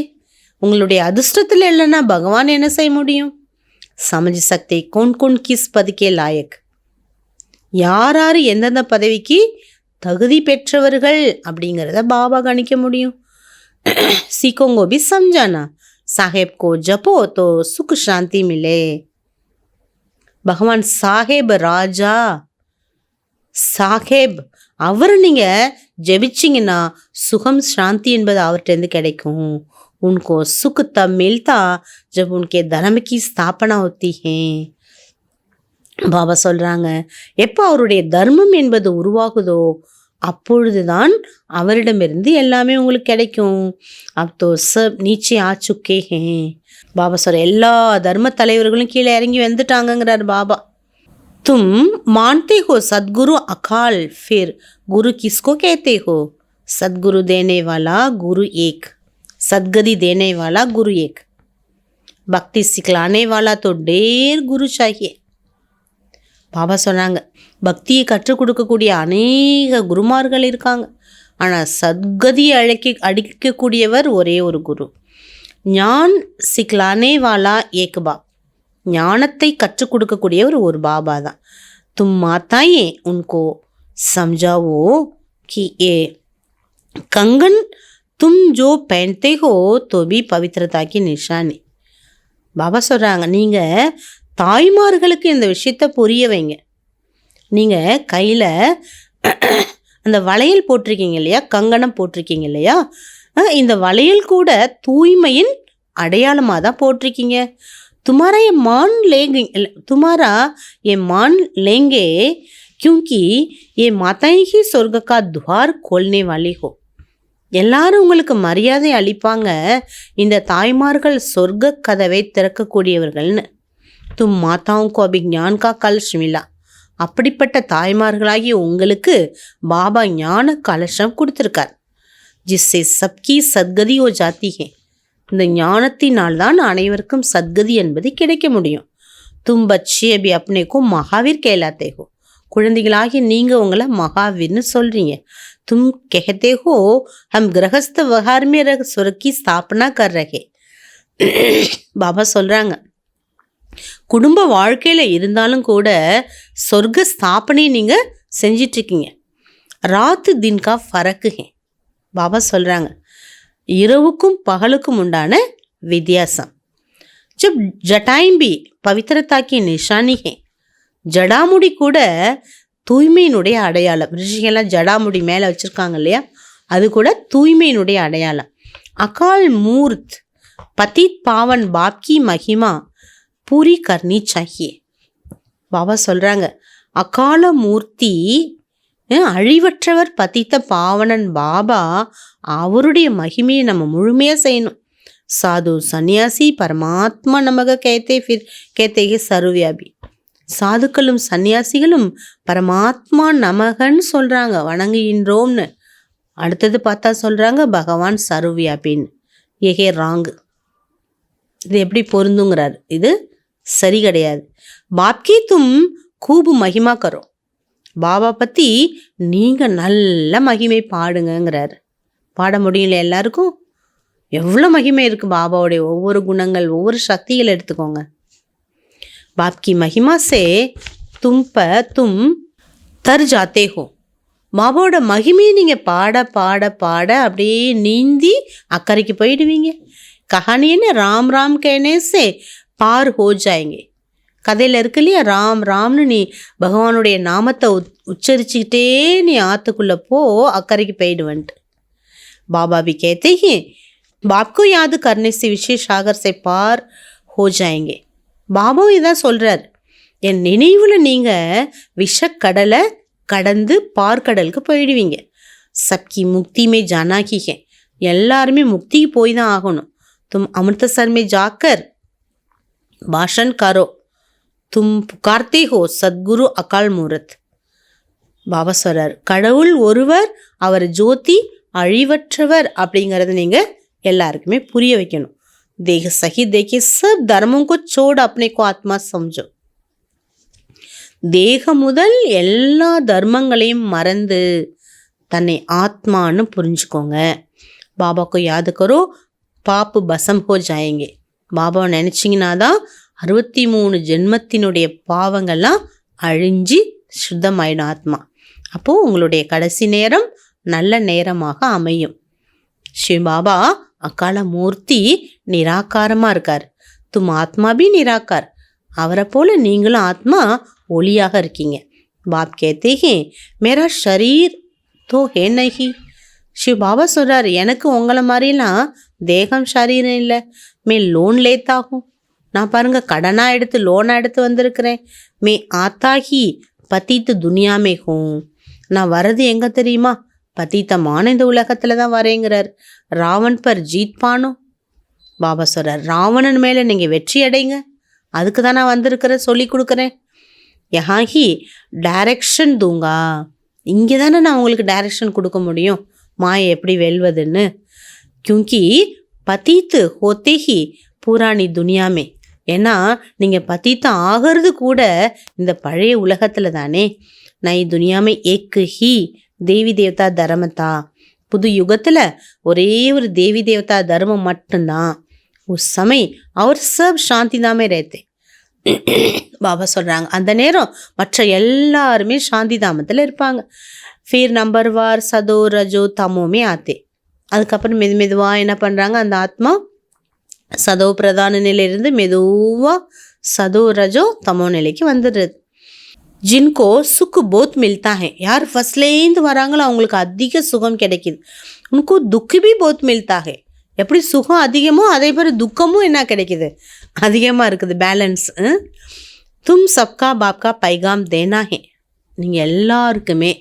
உங்களுடைய அதிர்ஷ்டத்தில் இல்லைன்னா பகவான் என்ன செய்ய முடியும். समझ सकते कौन कौन किस पद के लायक, யார் யார் எந்தெந்த பதவிக்கு தகுதி பெற்றவர்கள் அப்படிங்கிறத பாபா கணிக்க முடியும். सीखोंगे भी समझाना, साहेब को जपो तो सुख शांति मिले. பகவான் சாஹேப் ராஜா, சாஹேப் அவர் நீங்கள் ஜெபிச்சிங்கன்னா சுகம் சாந்தி என்பது அவர்கிட்டருந்து கிடைக்கும். उनको सुख तब मिलता जब उनके धर्म की स्थापना होती है. பாபா சொல்கிறாங்க, எப்போ அவருடைய தர்மம் என்பது உருவாகுதோ அப்பொழுதுதான் அவரிடமிருந்து எல்லாமே உங்களுக்கு கிடைக்கும். அப் தோ சப் நீச்சே ஆ சுக்கே ஹே. பாபா சொல்ற எல்லா தர்ம தலைவர்களும் கீழே இறங்கி வந்துட்டாங்கங்கிறார் பாபா. तुम मानते हो सदगुरु अकाल, फिर गुरु किसको कहते हो. सदगुरु देने वाला गुरु एक, सदगति देने वाला गुरु एक, भक्ति सिखलाने वाला तो ढेर गुरु चाहिए. பாபா சொன்னாங்க, பக்தியை கற்றுக் கொடுக்கக்கூடிய அநேக குருமார்கள் இருக்காங்க, ஆனால் சத்கதியை அடிக்கக்கூடியவர் ஒரே ஒரு குரு. ஞான் சிக்லானே வாலா ஏக் பாப், ஞானத்தை கற்றுக் கொடுக்கக்கூடியவர் ஒரு பாபா தான். தும் மாத்தாயே உன்கோ சம்ஜாவோ कि ये कंगन तुम जो पहनते हो तो भी पवित्रता की निशानी. பாபா சொல்கிறாங்க, நீங்கள் தாய்மார்களுக்கு இந்த விஷயத்தை புரிய வைங்க. நீங்கள் கையில் அந்த வளையல் போட்டிருக்கீங்க இல்லையா, கங்கணம் போட்டிருக்கீங்க இல்லையா, இந்த வளையல் கூட தூய்மையின் அடையாளமாக தான் போட்டிருக்கீங்க. तुम्हारा ये मान लेंगे क्योंकि ये माताएं ही स्वर्ग का द्वार खोलने वाली हो. எல்லாரும் உங்களுக்கு மரியாதை அளிப்பாங்க, இந்த தாய்மார்கள் சொர்க்க கதவை திறக்கக்கூடியவர்கள்னு. तुम माताओं को अभी ज्ञान का कलश मिला, அப்படிப்பட்ட தாய்மார்களாகி உங்களுக்கு பாபா ஞான கலசம் கொடுத்துருக்கார். जिससे सबकी सद्गति हो जाती है. இந்த ஞானத்தினால் தான் அனைவருக்கும் சத்கதி என்பது கிடைக்க முடியும். तुम बच्चे अभी अपने को महावीर कहलाते हो, குழந்தைகளாகி நீங்கள் உங்களை மகாவீர்னு சொல்கிறீங்க. तुम कहते हो हम गृहस्थ व्यवहार में रह स्वर्ग की स्थापना कर रहे. பாபா சொல்கிறாங்க, குடும்ப வாழ்க்கையில் இருந்தாலும் கூட சொர்க்க ஸ்தாபனை நீங்கள் செஞ்சிட்ருக்கீங்க. ராத்து தின்கா ஃபரக்கு ஹே. பாபா சொல்கிறாங்க, இரவுக்கும் பகலுக்கும் உண்டான வித்தியாசம். ஜப் ஜட்டாயும் பி பவித்திரதா கி நிஷானி ஹே. ஜடாமுடி கூட தூய்மையினுடைய அடையாளம். ரிஷிகள்லாம் ஜடாமுடி மேலே வச்சுருக்காங்க இல்லையா, அது கூட தூய்மையினுடைய அடையாளம். அகால் மூர்த் பதித் பாவன் பாப்கி மகிமா பூரி கர்னி சாஹியே. பாபா சொல்கிறாங்க, அகால மூர்த்தி அழிவற்றவர் பதித்த பாவனன் பாபா, அவருடைய மகிமையை நம்ம முழுமையாக செய்யணும். சாது சன்னியாசி பரமாத்மா நமக கேத்தே சர்வவியாபி. சாதுக்களும் சன்னியாசிகளும் பரமாத்மா நமகன்னு சொல்கிறாங்க, வணங்குகின்றோம்னு. அடுத்தது பார்த்தா சொல்கிறாங்க பகவான் சர்வவியாபின்னு. ஏகே ராங்கு, இது எப்படி பொருந்துங்கிறார், இது சரி கிடையாது. பாப்கி தும் கூபு மகிமா கரோ, பாபா பற்றி நீங்கள் நல்ல மகிமை பாடுங்கிறார். பாட முடியல எல்லாருக்கும்? எவ்வளோ மகிமை இருக்குது பாபாவுடைய ஒவ்வொரு குணங்கள், ஒவ்வொரு சக்திகள் எடுத்துக்கோங்க. பாப்கி மகிமா சே தும் தர் ஜாத்தே ஹோ. பாபாவோட மகிமையை நீங்கள் பாட பாட பாட அப்படியே நீந்தி அக்கறைக்கு போயிடுவீங்க. கஹானின்னு ராம் ராம் கேனே சே பார் ஹோ ஜாயங்க. கதையில் இருக்கு இல்லையா, ராம் ராம்னு நீ பகவானுடைய நாமத்தை உச்சரிச்சுக்கிட்டே நீ ஆற்றுக்குள்ளே போ, அக்கறைக்கு போயிடுவன்ட்டு. பாபா भी कहते हैं बाप को याद करने से विशेष सागर से पार हो जाएंगे. பாபாவும் இதான் சொல்கிறார், என் நினைவில் நீங்கள் விஷக்கடலை கடந்து பார்க்கடலுக்கு போயிடுவீங்க. சப்கி முக்தி மே ஜானா கி ஹே, எல்லாருமே முக்திக்கு போய் தான் ஆகணும். தும் அமிர்தசர் மே ஜாக்கர் பாஷன் கரோ, தும் புகார்த்தே ஹோ சத்குரு அகால் மூரத். பாபா சொல்கிறார், கடவுள் ஒருவர், அவர் ஜோதி அழிவற்றவர் அப்படிங்கிறத நீங்கள் எல்லாருக்குமே புரிய வைக்கணும். देख सही देखिए सब धर्मों को छोड़ अपने को आत्मा समझो. தேகம் முதல் எல்லா தர்மங்களையும் மறந்து தன்னை ஆத்மான்னு புரிஞ்சுக்கோங்க. பாபாக்கு யாद करो பாப் பசம் ஹோ ஜாயேங்கே. பாபாவை நினச்சிங்கன்னா தான் 63 ஜென்மத்தினுடைய பாவங்கள்லாம் அழிஞ்சு சுத்தமாயிடும் ஆத்மா. அப்போது உங்களுடைய கடைசி நேரம் நல்ல நேரமாக அமையும். ஸ்ரீ பாபா அக்கால மூர்த்தி நிராகாரமாக இருக்கார். தும் ஆத்மா பி நிராகார். அவரை போல் நீங்களும் ஆத்மா ஒளியாக இருக்கீங்க. பாப் கேத்தே ஹே மேரா ஷரீர் தோ ஹே நஹி. ஸ்ரீ பாபா சொல்கிறார், எனக்கு உங்களை மாதிரிலாம் தேகம் ஷரீரம் இல்லை. மே லோன் லேத்தாகும். நான் பாருங்க கடனாக எடுத்து லோனாக எடுத்து வந்திருக்கிறேன். மே ஆத்தாகி பத்தித்து துனியாமே ஹூம். நான் வர்றது எங்கே தெரியுமா? பத்தித்தமான இந்த உலகத்தில் தான் வரேங்கிறார். ராவன் பர் ஜீத் பானோ. பாபா சொல்கிறார், ராவணன் மேலே நீங்கள் வெற்றி அடைங்க. அதுக்கு தான் நான் வந்திருக்கிறேன், சொல்லி கொடுக்குறேன். யஹாஹி டைரக்ஷன் தூங்கா. இங்கே தானே நான் உங்களுக்கு டைரக்ஷன் கொடுக்க முடியும், மாயை எப்படி வெல்வதுன்னு. கியூங்கி பத்தித்து ஹோத்தே ஹி பூராணி துனியாமே. ஏன்னா நீங்கள் பத்தித்தம் ஆகிறது கூட இந்த பழைய உலகத்தில் தானே. நை துனியாமே ஏக்கு ஹி தேவி தேவதா தர்மத்தா. புது யுகத்தில் ஒரே ஒரு தேவி தேவதா தர்மம் மட்டும்தான். உஸ் சமய அவர் சப் சாந்தி தாமே ரேத்தே. பாபா சொல்கிறாங்க, அந்த நேரம் மற்ற எல்லாருமே சாந்தி தாமத்தில் இருப்பாங்க. ஃபிர் நம்பர் வார் சதோ ரஜோ தமோமே ஆத்தே. அதுக்கப்புறம் மெதுவாக என்ன பண்ணுறாங்க, அந்த ஆத்மா சதோ பிரதான நிலையிலிருந்து மெதுவாக சதோ ரஜோ தமோ நிலைக்கு வந்துடுறது. ஜின்கோ சுக்கு போத் மில்தா ஹே. யார் ஃபர்ஸ்ட்லேருந்து வராங்களோ அவங்களுக்கு அதிக சுகம் கிடைக்கிது. உனக்கு துக்கு பி போத் மில்தா ஹே. எப்படி சுகம் அதிகமோ அதே மாதிரி துக்கமும் என்ன கிடைக்கிது, அதிகமாக இருக்குது. பேலன்ஸ். தும் சப்கா பாப்கா பைகாம் தேனா ஹே. நீங்கள் எல்லாருக்குமே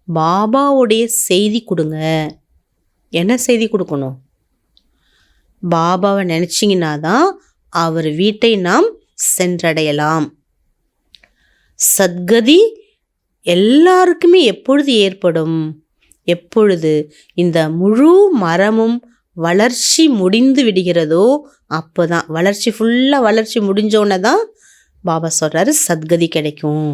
பாபாவுடைய செய்தி கொடுங்க. என்ன செய்தி கொடுக்கணும்? பாபாவை நினச்சிங்கன்னா தான் அவர் வீட்டை நாம் சென்றடையலாம். சத்கதி எல்லாருக்குமே எப்பொழுது ஏற்படும்? எப்பொழுது இந்த முழு மரமும் வளர்ச்சி முடிந்து விடுகிறதோ அப்போ தான். வளர்ச்சி ஃபுல்லாக வளர்ச்சி முடிஞ்சோன்னே தான் பாபா சொல்கிறாரு சத்கதி கிடைக்கும்.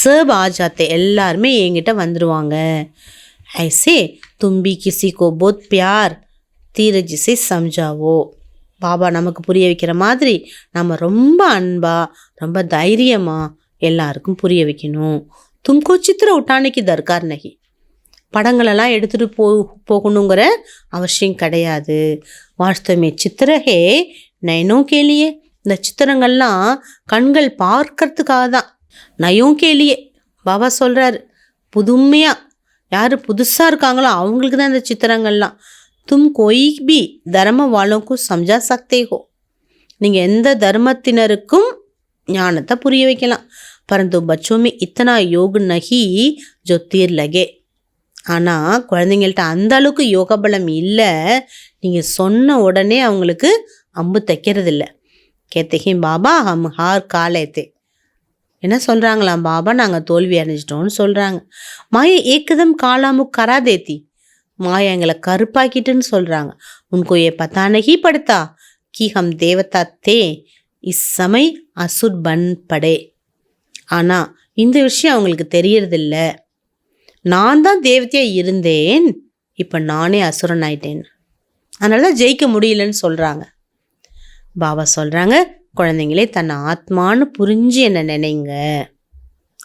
சப் ஆஜாத்தே, எல்லாருமே என்கிட்ட வந்துடுவாங்க. ஐசே தும்பி கிசிக்கோ போத் பியார் தீரஜ் சே சம்ஜாவோ. பாபா நமக்கு புரிய வைக்கிற மாதிரி நம்ம ரொம்ப அன்பாக ரொம்ப தைரியமாக எல்லாருக்கும் புரிய வைக்கணும். தும்கோ சித்திர உட்டானைக்கு தர்கார் நகி. படங்களெல்லாம் எடுத்துகிட்டு போகணுங்கிற அவசியம் கிடையாது. வாஸ்தவமே சித்திரஹே நயனோ கேலியே. இந்த சித்திரங்கள்லாம் கண்கள் பார்க்கறதுக்காக தான். நயம் கேலியே பாபா சொல்கிறாரு. புதுமையாக யார் புதுசாக இருக்காங்களோ அவங்களுக்கு தான் இந்த சித்திரங்கள்லாம். தும் கோய் பி தர்ம வாழோக்கும் சம்ஜா சக்தே ஹோ. நீங்கள் எந்த தர்மத்தினருக்கும் ஞானத்தை புரிய வைக்கலாம். பரந்து பச்சோமே இத்தனா யோக் நகி ஜோ தீர் லகே. ஆனால் குழந்தைங்கள்ட்ட அந்த அளவுக்கு யோக பலம் இல்லை. நீங்கள் சொன்ன உடனே அவங்களுக்கு அம்பு தைக்கிறது இல்லை. கேத்தே பாபா ஹம் ஹார் காலேத்தே. என்ன சொல்கிறாங்களாம், பாபா நாங்கள் தோல்வி அடைஞ்சிட்டோன்னு சொல்கிறாங்க. மாயை ஏக்கதம் காலாமு கரா தேத்தி. மாயா எங்களை கருப்பாக்கிட்டுன்னு சொல்கிறாங்க. உनको ये पता नहीं पड़ता कि हम देवता थे इस समय असुर बन पड़े. ஆனால் இந்த விஷயம் அவங்களுக்கு தெரியறதில்ல. நான் தான் தேவதையாக இருந்தேன், இப்போ நானே அசுரன் ஆயிட்டேன், அதனால தான் ஜெயிக்க முடியலன்னு சொல்கிறாங்க. பாபா சொல்கிறாங்க, குழந்தைங்களே தன்னை ஆத்மான்னு புரிஞ்சு என்ன நினைங்க.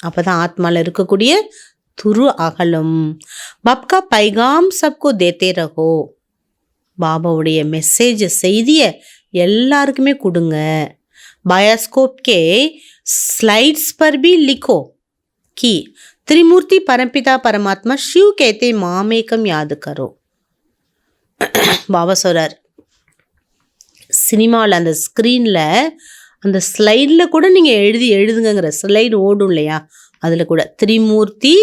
அப்போ தான் ஆத்மாவில் இருக்கக்கூடிய துரு அகலும். பாப்கா பைகாம் சப்கோ தேத்தே ரகோ. பாபாவுடைய மெசேஜ் செய்தியை எல்லாருக்குமே கொடுங்க. बायोस्कोप के स्लाइड्स पर भी लिखो कि त्रिमूर्ति परमपिता परमात्मा शिव कहते मामेकम याद करो. பாபா சொல்கிறார், சினிமாவில் அந்த ஸ்க்ரீனில் அந்த ஸ்லைடில் கூட நீங்கள் எழுதுங்கிற ஸ்லைடு ஓடும் இல்லையா, அதில் கூட திரிமூர்த்தி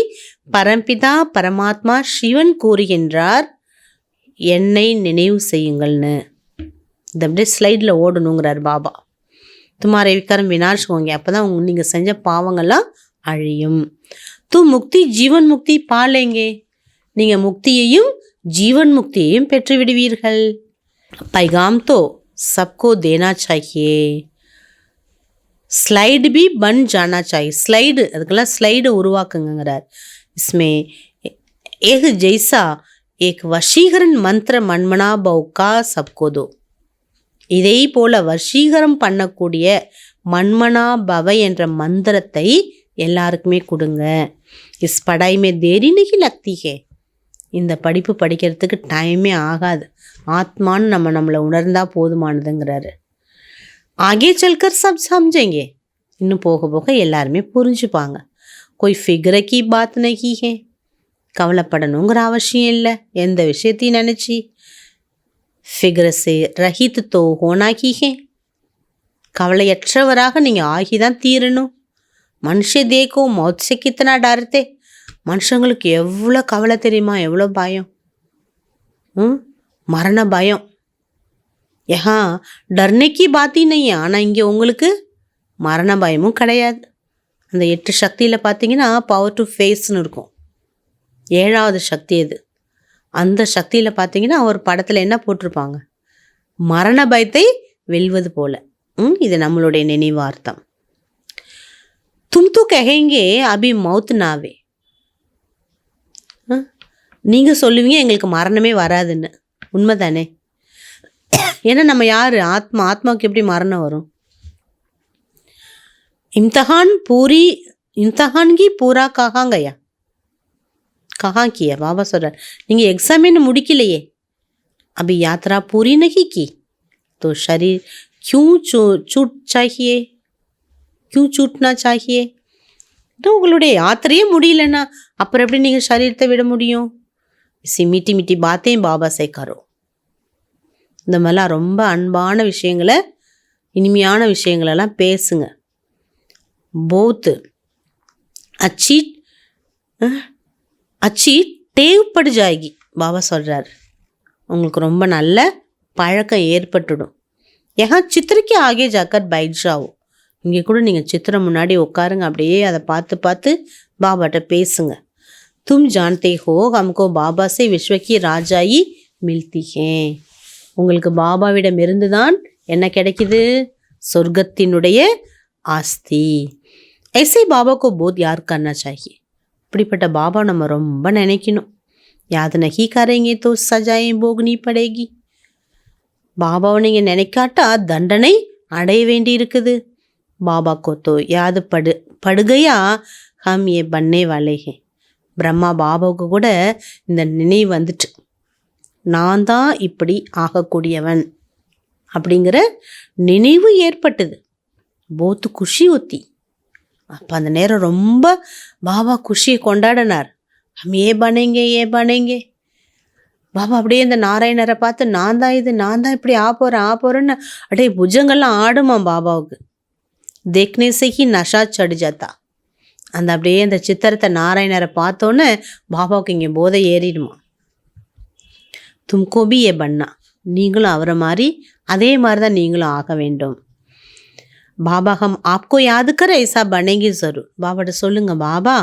பரம்பிதா பரமாத்மா சிவன் கூறுகின்றார் என்னை நினைவு செய்யுங்கள்னு. இந்த அப்படியே ஸ்லைடில் ஓடணுங்கிறார் பாபா. துமாரே விகாரம் வினாஷ் ஹோங்க. அப்போ தான் நீங்கள் செஞ்ச பாவங்கள்லாம் அழியும். தூ முக்தி ஜீவன் முக்தி பாலேங்கே. நீங்கள் முக்தியையும் ஜீவன் முக்தியையும் பெற்று விடுவீர்கள். பைகாம் தோ சப்கோ தேனா சாஹியே. ஸ்லைடு भी बन जाना चाहिए. ஸ்லைடு, அதுக்கெல்லாம் ஸ்லைடு உருவாக்குங்கிறார். इसमें एक जैसा एक வசீகரன் மந்திர மன்மனா பௌகா சப்கோ தோ. இதே போல வசீகரம் பண்ணக்கூடிய மன்மனா பவ என்ற மந்திரத்தை எல்லாருக்குமே கொடுங்க. இஸ் படாய் மே தேரி நஹி லக்தி ஹே. இந்த படிப்பு படிக்கிறதுக்கு டைமே ஆகாது. ஆத்மான்னு நம்மளை உணர்ந்தா போதுமானதுங்கிறாரு. ஆகே சல்கர் சப் சம்ஜேங்கே. இன்னும் போக போக எல்லாருமே புரிஞ்சுப்பாங்க. कोई फिक्र की बात नहीं है. கவலைப்படணுங்கிற அவசியம் இல்லை எந்த விஷயத்தையும் நினச்சி. ஃபிக்ர சே ரஹித் தோ ஹோனா கி ஹே. கவலையற்றவராக நீங்கள் ஆகி தான் தீரணும். மனுஷ தேக்கோ மௌத் சே கித்தனா டர்தே. மனுஷங்களுக்கு எவ்வளோ கவலை தெரியுமா, எவ்வளோ பயம், மரண பயம். ஏஹா டர்னேக்கி பாத்தி நெய். ஆனால் இங்கே உங்களுக்கு மரண பயமும் கிடையாது. அந்த 8 சக்தியில் பார்த்தீங்கன்னா பவர் டு ஃபேஸ்னு இருக்கும். 7வது சக்தி அது. அந்த சக்தியில் பார்த்தீங்கன்னா ஒரு படத்தில் என்ன போட்டிருப்பாங்க, மரண பயத்தை வெல்வது போல. இது நம்மளுடைய நினைவார்த்தம். தும் தூ கஹேங்கே அபி மௌத் நாவே. நீங்கள் சொல்லுவீங்க எங்களுக்கு மரணமே வராதுன்னு. உண்மை தானே? ஏன்னா நம்ம யார்? ஆத்மா. ஆத்மாவுக்கு எப்படி மரணம் வரும்? இம்தஹான் கி பூரா கஹாங்கயா கஹா கியா. பாபா சொல்கிறார், நீங்கள் எக்ஸாம் என்ன முடிக்கலையே. அபி யாத்ரா பூரி நஹி கி तो शरीर क्यों छूटना चाहिए. உங்களுடைய யாத்திரையே முடியலன்னா அப்புறம் எப்படி நீங்கள் சரீரத்தை விட முடியும்? இசி மீட்டி மீட்டி பாத்தையும் பாபா சேக்காரோ. இந்த மாதிரிலாம் ரொம்ப அன்பான விஷயங்களை, இனிமையான விஷயங்களெல்லாம் பேசுங்க. போத்து அச்சி தேவைப்படு ஜாயகி. பாபா சொல்கிறார், உங்களுக்கு ரொம்ப நல்ல பழக்கம் ஏற்பட்டுடும். ஏன்னா சித்திரக்கு ஆகே ஜாக்கர் பைட் ஜாவோ. இங்கே கூட நீங்கள் சித்திரம் முன்னாடி உட்காருங்க, அப்படியே அதை பார்த்து பார்த்து பாபாட்ட பேசுங்க. தும் ஜான்தே ஹோ ஹம்கோ பாபா சே விஸ்வக்கி ராஜாயி மில்தி ஹே. உங்களுக்கு பாபாவிடம் இருந்து தான் என்ன கிடைக்குது? சொர்க்கத்தினுடைய ஆஸ்தி. ஐசே பாபாக்கோ போத் யார் கர்னா சாஹியே. இப்படிப்பட்ட பாபா நம்ம ரொம்ப நினைக்கணும். யாத் நஹி கரேங்கே தோ சஜாயே போக்னி படேகி. பாபாவை நீங்கள் நினைக்காட்டா தண்டனை அடைய வேண்டி இருக்குது. பாபா கோ தோ யாத் படுகையா ஹம் ஏ பன்னே வாலே ஹே. பிரம்மா பாபாவுக்கு கூட இந்த நினைவு வந்துட்டு, நான் தான் இப்படி ஆகக்கூடியவன் அப்படிங்கிற நினைவு ஏற்பட்டது. போத்து குஷி ஒத்தி. அப்போ அந்த நேரம் ரொம்ப பாபா குஷியை கொண்டாடினார். ஹம் ஏ பனேங்கே. பாபா அப்படியே இந்த நாராயணரை பார்த்து, நான் தான் இது, நான் தான் இப்படி ஆப்போறேன்னு அப்படியே புஜங்கள்லாம் ஆடுமா பாபாவுக்கு. தேக்னே சே ஹி நஷா சடு ஜாத்தா. அந்த அப்படியே அந்த சித்திரத்தை நாராயணரை பார்த்தோன்னே பாபாவுக்கு இங்கே போதை ஏறிடுமா. தும்கோ பி ஏ பண்ணா. நீங்களும் அவரை மாதிரி, அதே மாதிரி தான் நீங்களும் ஆக வேண்டும். பாபா ஹம் ஆப்கோ யாது கர ஐசா பனேங்கி ஜரூர். பாபாட்ட சொல்லுங்க, பாபா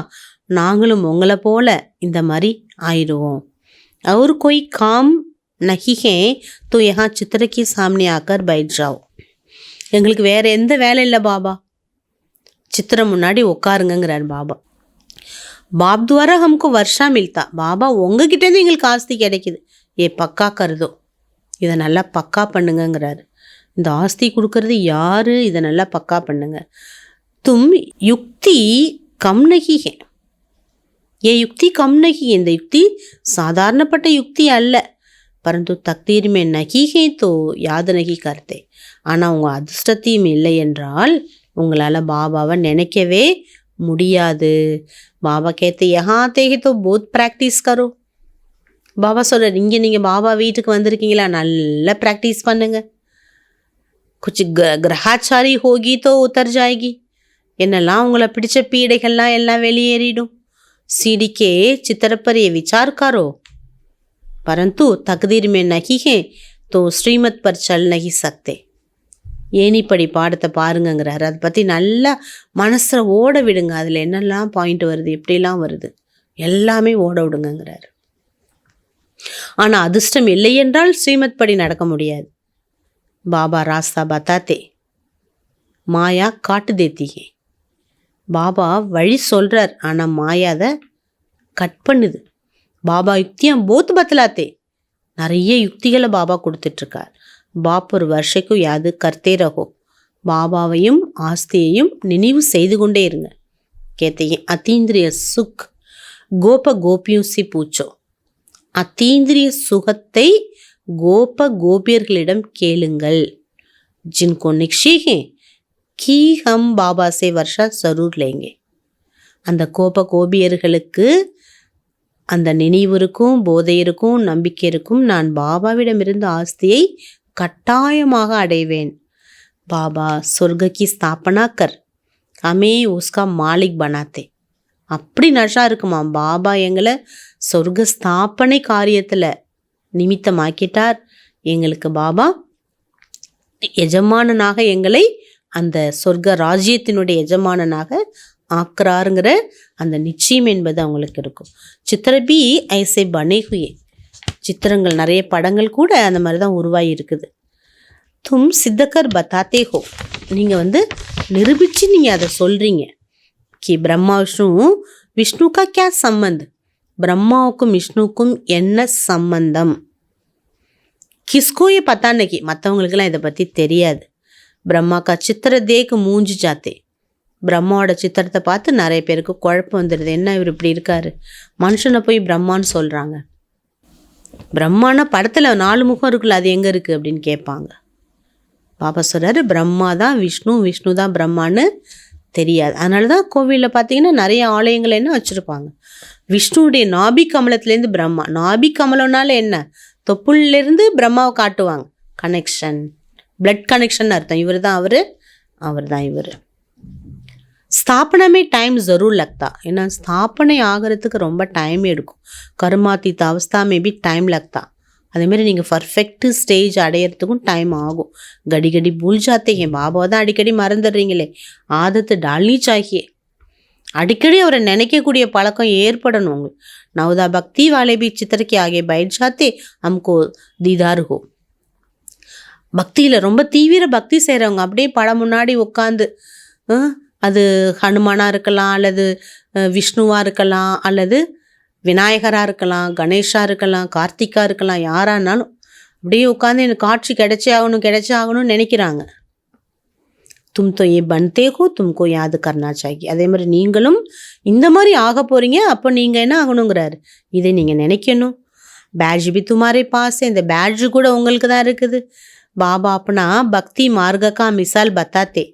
நாங்களும் உங்களை போல இந்த மாதிரி ஆயிடுவோம். और कोई काम नहीं है तो यहाँ चित्र के सामने आकर बैठ जाओ. எங்களுக்கு வேற எந்த வேலை இல்லை பாபா, சித்திரம் முன்னாடி உட்காருங்கிறார் பாபா. பாப் துவாரா ஹம்கோ வர்ஷா மில்தா. பாபா உங்ககிட்டேருந்து எங்களுக்கு ஆஸ்தி கிடைக்குது. பக்கா கருதோ, இதை நல்லா பக்கா பண்ணுங்கிறாரு. இந்த ஆஸ்தி கொடுக்கறது யாரு? இதை நல்லா பக்கா பண்ணுங்க. தும் யுக்தி கம் நஹி ஹே. யுக்தி கம் நஹி. இந்த யுக்தி சாதாரணப்பட்ட யுக்தி அல்ல. பரந்து தக்தீர் மே நஹி ஹே தோ யாத் நஹி கர்த்தே. ஆனால் உங்கள் அதிர்ஷ்டத்தையும் இல்லை என்றால் உங்களால் பாபாவை நினைக்கவே முடியாது. பாபா கேத்து யஹா தேஹி தோ போத் ப்ராக்டிஸ் கரோ. பாபா சொல்கிறார், இங்கே நீங்கள் பாபா வீட்டுக்கு வந்திருக்கீங்களா, நல்லா ப்ராக்டிஸ் பண்ணுங்க. குச்சி கிரகாச்சாரி ஹோகி தோ உத்தர் ஜாயகி. என்னெல்லாம் உங்களை பிடிச்ச பீடைகள்லாம் எல்லாம் வெளியேறிடும். सीढ़ी के चित्र पर ये विचार करो, परंतु तकदीर में नहीं है तो श्रीमत पर चल नहीं सकते. ஏனிப்படி பாடத்தை பாருங்கங்கிறாரு. அதை பற்றி நல்லா மனசில் ஓட விடுங்க. அதில் என்னெல்லாம் பாயிண்ட் வருது, எப்படிலாம் வருது, எல்லாமே ஓட விடுங்கிறாரு. ஆனால் அதிர்ஷ்டம் இல்லை என்றால் ஸ்ரீமத் படி நடக்க முடியாது. பாபா ராஸ்தா பத்தாத்தே. மாயா காட்டு தேத்தி ஹே. பாபா வழி சொல்கிறார், ஆனால் மாயா அதை கட் பண்ணுது. பாபா யுக்தியாக போத் பத்தலாத்தே, நிறைய யுக்திகளை பாபா கொடுத்துட்ருக்கார். பாப் ஒரு வருஷக்கும் யாது கர்த்தே ரகோ, பாபாவையும் ஆஸ்தியையும் நினைவு செய்து கொண்டே இருங்க. கேத்தையே அத்தீந்திரிய சுக் கோப கோபியும் சி பூச்சோ. அத்தீந்திரிய சுகத்தை கோப கோபியர்களிடம் கேளுங்கள். ஜின்கோ நிக்ஷி கி ஹம் பாபா சே வருஷா ஜரூர் லேங்கே. அந்த கோப கோபியர்களுக்கு அந்த நினைவிற்கும் போதையிருக்கும் நம்பிக்கை இருக்கும், நான் பாபாவிடமிருந்து ஆஸ்தியை கட்டாயமாக அடைவேன். பாபா சொர்க்க கி ஸ்தாபனா கர் ஹமே உஸ்கா மாலிக் பனாத்தே. அப்படி நஷா இருக்குமா, பாபா எங்களை சொர்க்க ஸ்தாபனை காரியத்தில் நிமித்தமாக்கிட்டார். எங்களுக்கு பாபா எஜமானனாக எங்களை அந்த சொர்க்க ராஜ்யத்தினுடைய எஜமானனாக ஆக்குறாருங்கிற அந்த நிச்சயம் என்பது அவங்களுக்கு இருக்கும். சித்திரபி ஐசே பனேகுயே, சித்திரங்கள் நிறைய படங்கள் கூட அந்த மாதிரி தான் உருவாகி இருக்குது. தும் சித்தக்கர் பத்தாத்தே ஹோ, நீங்கள் நிரூபித்து நீங்கள் அதை சொல்கிறீங்க. கி பிரம்மா விஷ்ணு கா கியா சம்பந்த், பிரம்மாவுக்கும் விஷ்ணுவுக்கும் என்ன சம்பந்தம். கிஸ்கோயே பத்தா நகி, மற்றவங்களுக்கெல்லாம் இதை பற்றி தெரியாது. பிரம்மா கா சித்திர தேக்கு மூஞ்சி ஜாத்தே, பிரம்மாவோட சித்திரத்தை பார்த்து நிறைய பேருக்கு குழப்பம் வந்துடுது. என்ன இவர் இப்படி இருக்காரு, மனுஷனை போய் பிரம்மான்னு சொல்கிறாங்க. பிரம்மானா படத்தில் 4 முகம் இருக்குல்ல, அது எங்கே இருக்குது அப்படின்னு கேட்பாங்க. பாபா சொல்கிறாரு, பிரம்மா தான் விஷ்ணு, விஷ்ணு தான் பிரம்மான்னு தெரியாது. அதனால தான் கோவிலில் பார்த்தீங்கன்னா நிறைய ஆலயங்கள் என்ன வச்சுருப்பாங்க, விஷ்ணுவுடைய நாபி கமலத்துலேருந்து பிரம்மா. நாபி கமலம்னால என்ன, தொப்புள்லேருந்து பிரம்மாவை காட்டுவாங்க. கனெக்ஷன், பிளட் கனெக்ஷன் அர்த்தம். இவர் தான் அவர், அவர் தான் இவர். ஸ்தாபனமே டைம் ஜரூர் லக்தா, ஏன்னா ஸ்தாபனை ஆகிறதுக்கு ரொம்ப டைம் எடுக்கும். கர்மாத்தீத அவஸ்தா மேபி டைம் லக்தா. அதேமாரி நீங்கள் பர்ஃபெக்ட் ஸ்டேஜ் அடையிறதுக்கும் டைம் ஆகும். கடி கடி பூல் ஜாத்தேங்க, பாபாவை தான் அடிக்கடி மறந்துடுறீங்களே. ஆதத்து டால்னி சாகியே, அடிக்கடி அவரை நினைக்கக்கூடிய பழக்கம் ஏற்படணும் உங்களுக்கு. நவதா பக்தி வாலே பி சித்திரக்கி ஆகிய பயிர் ஜாத்தே அம்கோ தீதார் ஹோ. பக்தியில் ரொம்ப தீவிர பக்தி செய்கிறவங்க அப்படியே படம் முன்னாடி உட்காந்து, அது ஹனுமானாக இருக்கலாம், அல்லது விஷ்ணுவாக இருக்கலாம், அல்லது விநாயகராக இருக்கலாம், கணேஷாக இருக்கலாம், கார்த்திகா இருக்கலாம், யாரானாலும் அப்படியே உட்காந்து எனக்கு காட்சி கிடைச்சே ஆகணும்னு நினைக்கிறாங்க. தும் தோ ஏ பன்தே ஹோ, தும்கோ யாது கர்னா சாகி. அதே மாதிரி நீங்களும் இந்த மாதிரி ஆக போகிறீங்க, அப்போ நீங்கள் என்ன ஆகணுங்கிறாரு, இதை நீங்கள் நினைக்கணும். பேட்ஜ் பி துமாரே பாஸ், இந்த பேட்ஜு கூட உங்களுக்கு தான் இருக்குது. பாபா அப்பனா பக்தி மார்க்கா மிசால் பத்தாத்தே.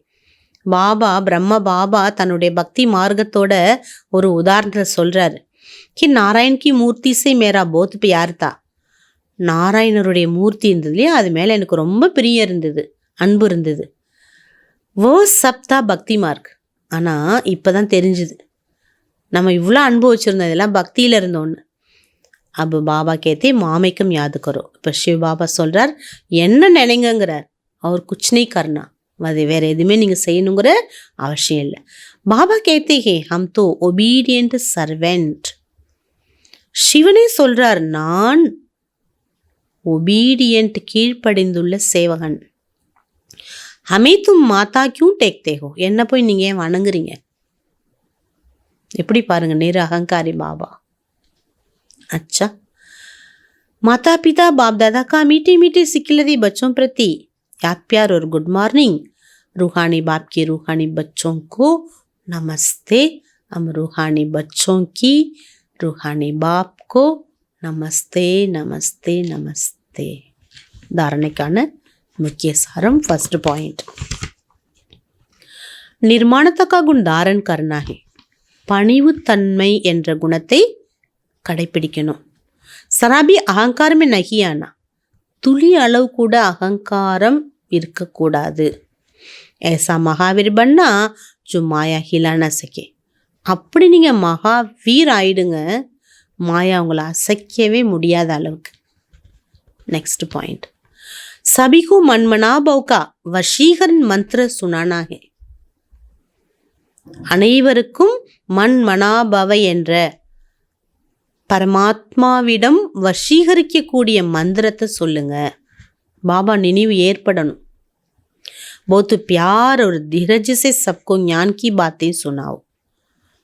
பிரம்ம பாபா தன்னுடைய பக்தி மார்க்கத்தோட ஒரு உதாரணத்தை சொல்கிறாரு. கி நாராயண் கி மூர்த்தி சே மேரா போத் பியார் தா. நாராயணருடைய மூர்த்தி இருந்தது இல்லையா, அது மேலே எனக்கு ரொம்ப பிரியம் இருந்தது, அன்பு இருந்தது. ஓ சப்தா பக்தி மார்க். ஆனால் இப்போ தான் தெரிஞ்சுது நம்ம இவ்வளோ அன்பு வச்சுருந்தோம், இதெல்லாம் பக்தியில் இருந்தோன்னு. அப்போ பாபா கேத்தே மாமைக்கும் யாதுக்கிறோம். இப்போ சிவ பாபா சொல்கிறார், என்ன நினைங்கிறார். அவர் குச்னே கர்னா, அது வேறு எதுவுமே நீங்கள் செய்யணுங்கிற அவசியம் இல்லை. பாபா கேத்தே ஹே ஹம் தோ ஒபீடியன்ட் சர்வெண்ட். சிவனே சொல்கிறார், நான் ஒபீடியன்ட் கீழ்ப்படிந்துள்ள சேவகன். ஹமே தும் மாதா கியூ டேக்தே ஹோ, என்ன போய் நீங்கள் ஏன் வணங்குறீங்க. எப்படி பாருங்க, நேரு அகங்காரி பாபா. अच्छा, माता पिता बाप दादा का मीठी मीठी सिकिलदी बच्चों प्रति याद प्यार और गुड मॉर्निंग. रूहानी बाप की रूहानी बच्चों को नमस्ते. हम रूहानी बच्चों की रूहानी बाप को नमस्ते नमस्ते नमस्ते. धारणेக்கான मुख्य सारम फर्स्ट पॉइंट, निर्माणता का गुण धारण करना है. பணிவு தன்மை என்ற குணத்தை கடைப்பிடிக்கணும். சராபி அகங்காரமே நகியானா, துளி அளவு கூட அகங்காரம் இருக்கக்கூடாது. ஏசா மகாவீர் பண்ணா ஜோ மாயா ஹிலான சகே. அப்படி நீங்கள் மகாவீர் ஆயிடுங்க, மாயா உங்களை அசைக்கவே முடியாத அளவுக்கு. நெக்ஸ்ட் பாயிண்ட், சபிகு மன்மனாபவ் கா வஷீகரன் மந்திர சுனானா ஹே. அனைவருக்கும் மன்மனாபவ என்ற பரமாத்மாவிடம் வசீகரிக்கக்கூடிய மந்திரத்தை சொல்லுங்க. பாபா நினைவு ஏற்படணும். बहुत प्यार और धीरज से सबको ज्ञान की बातें सुनाओ.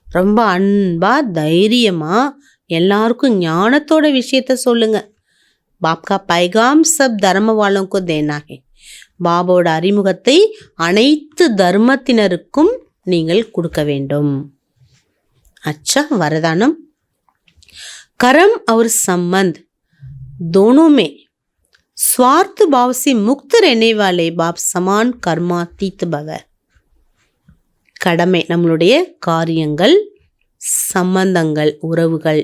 ரொம்ப அன்பா தைரியமா எல்லாருக்கும் ஞானத்தோட விஷயத்த சொல்லுங்க. பாப் கா பைகாம் சப் தர்ம வாलों को देना है. பாபோட அறிமுகத்தை அனைத்து தர்மத்தினருக்கும் நீங்கள் கொடுக்க வேண்டும். अच्छा वरदानम. कर्म और संबंध दोनों में स्वार्थ भाव से मुक्त रहने वाले बाप समान कर्मातीत भव. கடமை நம்மளுடைய காரியங்கள், சம்பந்தங்கள், உறவுகள்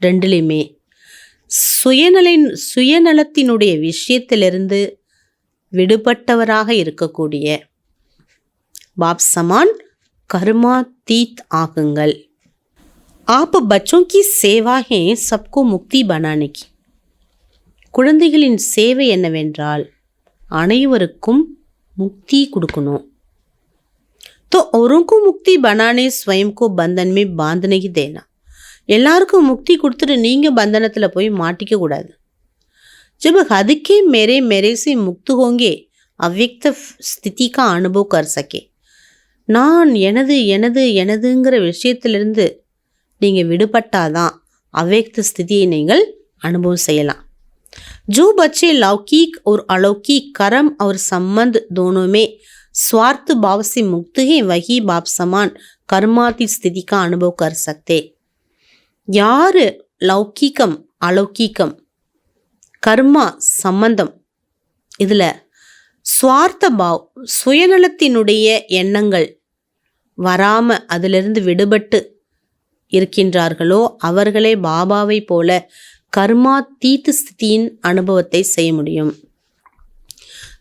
ரெண்டுலையுமே சுயநலத்தினுடைய விஷயத்திலிருந்து விடுபட்டவராக இருக்கக்கூடிய பாப் சமான் கர்மாதீத் ஆகுங்கள். आप बच्चों की सेवा है सबको मुक्ति बनाने की. குழந்தைகளின் சேவை என்னவென்றால் அனைவருக்கும் முக்தி கொடுக்கணும். तो औरों को मुक्ति बनाने स्वयं को बंधन में बांध नहीं देना. எல்லாருக்கும் முக்தி கொடுத்துட்டு நீங்கள் பந்தனத்தில் போய் மாட்டிக்க கூடாது. जब हद के मेरे से मुक्त होंगे अव्यक्त स्थिति का अनुभव कर सके. நான் எனதுங்கிற விஷயத்திலிருந்து நீங்கள் விடுபட்டாதான் அவ்யக்த ஸ்திதியை நீங்கள் அனுபவம் செய்யலாம். जो बच्चे लौकिक और अलौकिक कर्म और संबंध दोनों में स्वार्थ भाव से मुक्त हैं वही बाप समान कर्मातीत स्थिति का अनुभव कर सकते. யார் லௌகிகம் அலௌகிகம் கர்மா சம்பந்தம் இதில் சுவார்த்த பாவ் சுயநலத்தினுடைய எண்ணங்கள் வராமல் அதிலிருந்து விடுபட்டு இருக்கின்றார்களோ அவர்களே பாபாவை போல கர்மாதீத் ஸ்திதியின் அனுபவத்தை செய்ய முடியும்.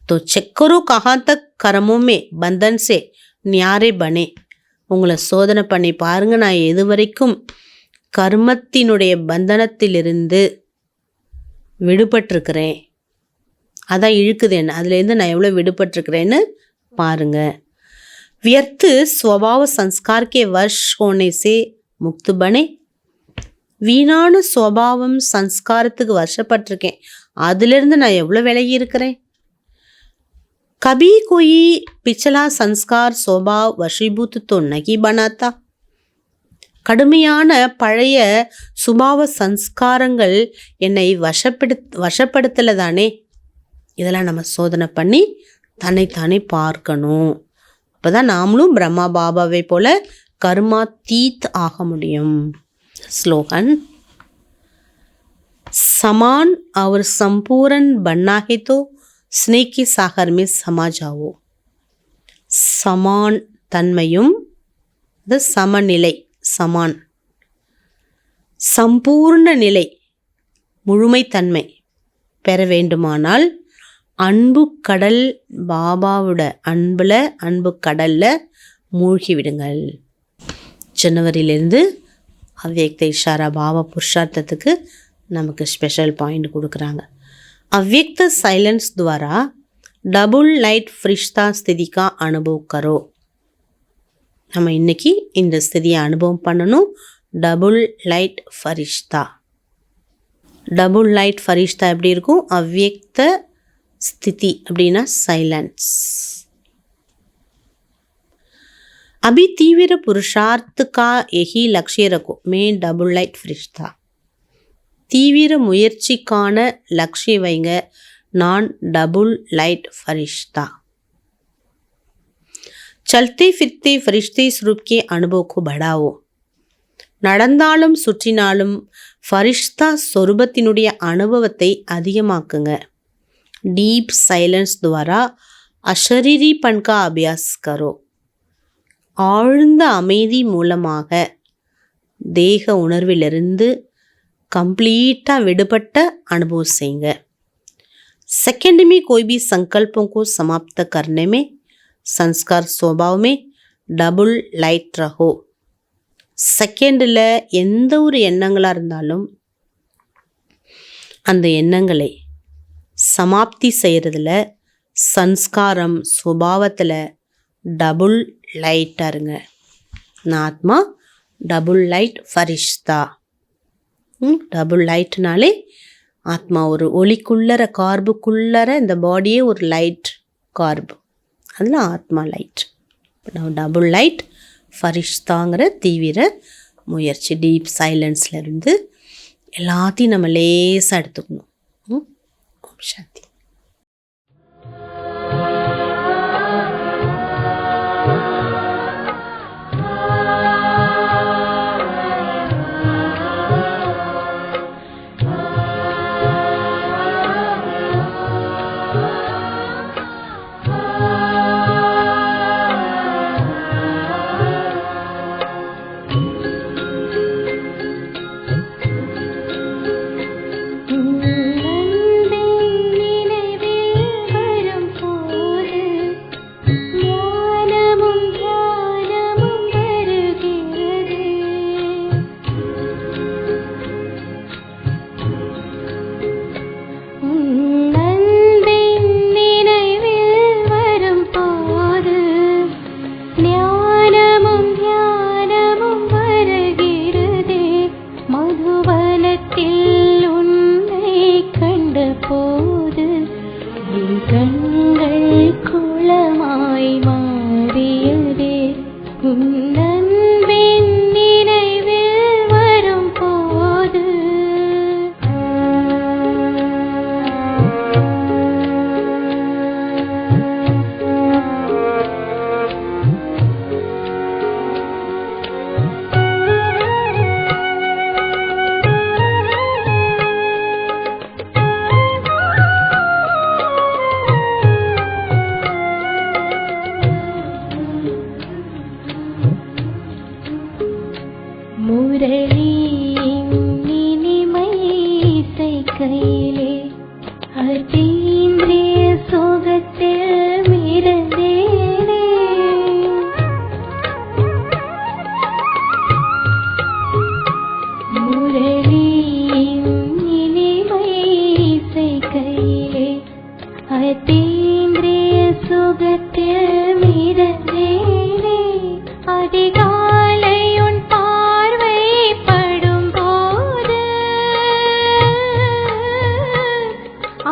तो चेक करो कहाँ तक कर्मों में बंधन से न्यारे बने. உங்களை சோதனை பண்ணி பாருங்க, நான் எது வரைக்கும் கர்மத்தினுடைய பந்தனத்திலிருந்து விடுபட்டிருக்கிறேன், அதான் இழுக்குது என்ன, அதுலேருந்து நான் எவ்வளோ விடுபட்டிருக்கிறேன்னு பாருங்க. व्यर्थ स्वभाव संस्कार के वश होने से मुक्त बने. வீணான சுவாவம் சன்ஸ்காரத்துக்கு வசப்பட்டிருக்கேன், அதிலிருந்து நான் எவ்வளோ விலகி இருக்கிறேன். कभी कोई पिछला संस्कार स्वभाव वशीभूत तो नहीं बनाता. கடுமையான பழைய சுபாவ சன்ஸ்காரங்கள் என்னை வசப்படுத்தலை. இதெல்லாம் நம்ம சோதனை பண்ணி தன்னைத்தானே பார்க்கணும். அப்போ தான் நாமளும் பிரம்மா பாபாவை போல கர்மாதீத் ஆக முடியும். ஸ்லோகன். समान और संपूर्ण बनना है तो स्नेह के सागर में समा जाओ. சமான் தன்மையும் சமநிலை சமான் சம்பூர்ண நிலை முழுமைத்தன்மை பெற வேண்டுமானால் அன்பு கடல் பாபாவோட அன்பு கடலில் மூழ்கி விடுங்கள். ஜனவரியிலேருந்து அவ்யக்த இஷாரா பாபா புருஷார்த்தத்துக்கு நமக்கு ஸ்பெஷல் பாயிண்ட் கொடுக்குறாங்க. अव्यक्त साइलेंस द्वारा डबल लाइट फरिश्ता स्थिति का अनुभव करो. நம்ம இன்னைக்கு இந்த ஸ்திதியை அனுபவம் பண்ணணும். டபுள் லைட் ஃபரிஷ்தா. டபுள் லைட் ஃபரிஷ்தா எப்படி இருக்கும்? அவ்யக்த ஸ்திதி அப்படின்னா சைலன்ஸ். अभी तीव्र पुरुषार्थ का यही लक्ष्य रखो. मैं डबल लाइट फरिश्ता. தீவிர முயற்சிக்கான லட்சியம் வைங்க, நான் டபுள் லைட் ஃபரிஷ்தா. चलते फिरते फरिश्ते स्वरूप के अनुभव को बढ़ाओ. நடந்தாலும் சுற்றினாலும் ஃபரிஷ்தா சொரூபத்தினுடைய அனுபவத்தை அதிகமாக்குங்க. डीप साइलेंस द्वारा अशरीरीपन का अभ्यास करो. ஆழ்ந்த அமைதி மூலமாக தேக உணர்விலிருந்து कंप्लीटा विडपट्ट अनुभव செய்யுங்க. सेकंड में कोई भी संकल्पों को समाप्त करने में संस्कार स्वभाव में डबल लाइट रहो. செகண்டில் எந்த ஒரு எண்ணங்களாக இருந்தாலும் அந்த எண்ணங்களை சமாப்தி செய்கிறதுல சன்ஸ்காரம் சுபாவத்தில் டபுள் லைட்டாக இருங்க. நான் ஆத்மா டபுள் லைட் ஃபரிஷ்தா. டபுள் லைட்னாலே ஆத்மா ஒரு ஒளிக்குள்ளற கார்புக்குள்ளற இந்த பாடியே ஒரு லைட் கார்பு. அதில் ஆத்மா லைட். டபுள் லைட் ஃபரிஷ்தாங்கிற தீவிர முயற்சி. டீப் சைலன்ஸில் இருந்து எல்லாத்தையும் நம்ம லேசாக எடுத்துக்கணும். ஓம் சாந்தி.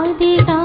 அதிகா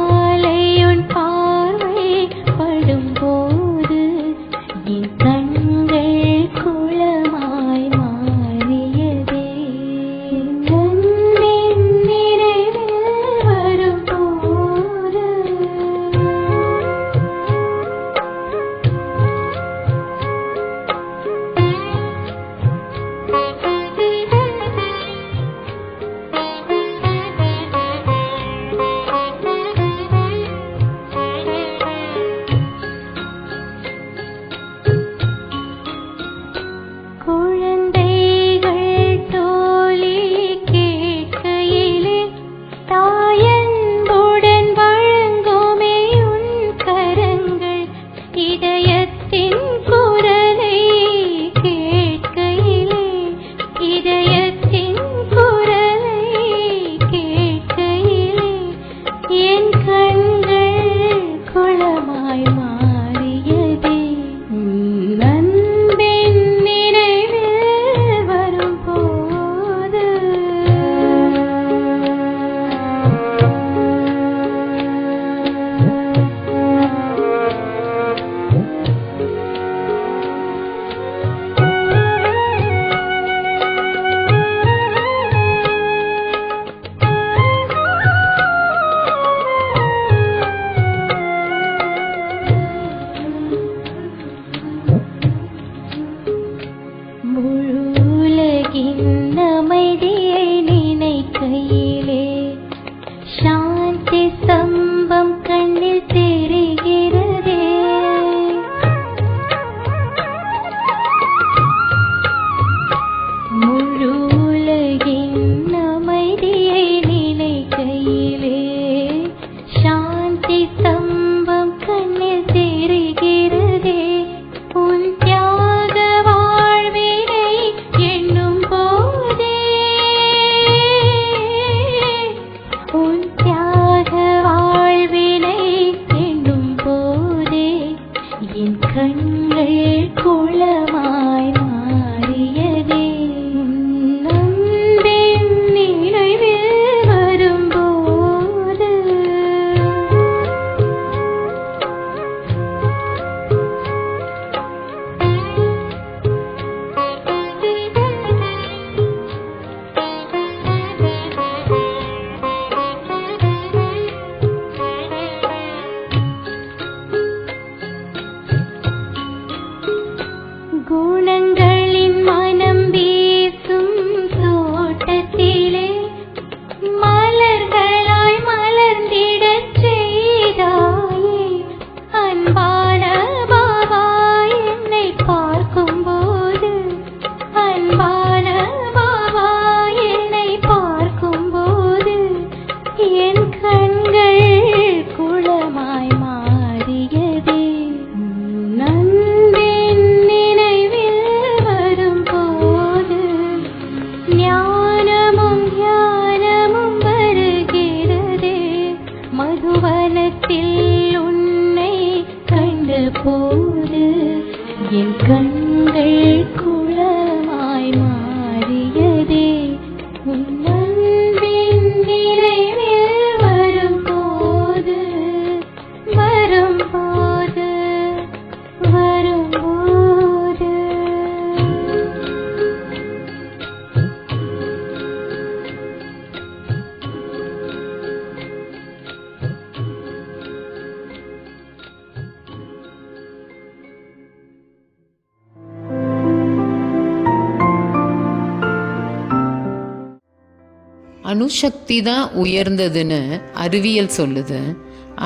அணுசக்தி தான் உயர்ந்ததுன்னு அறிவியல் சொல்லுது,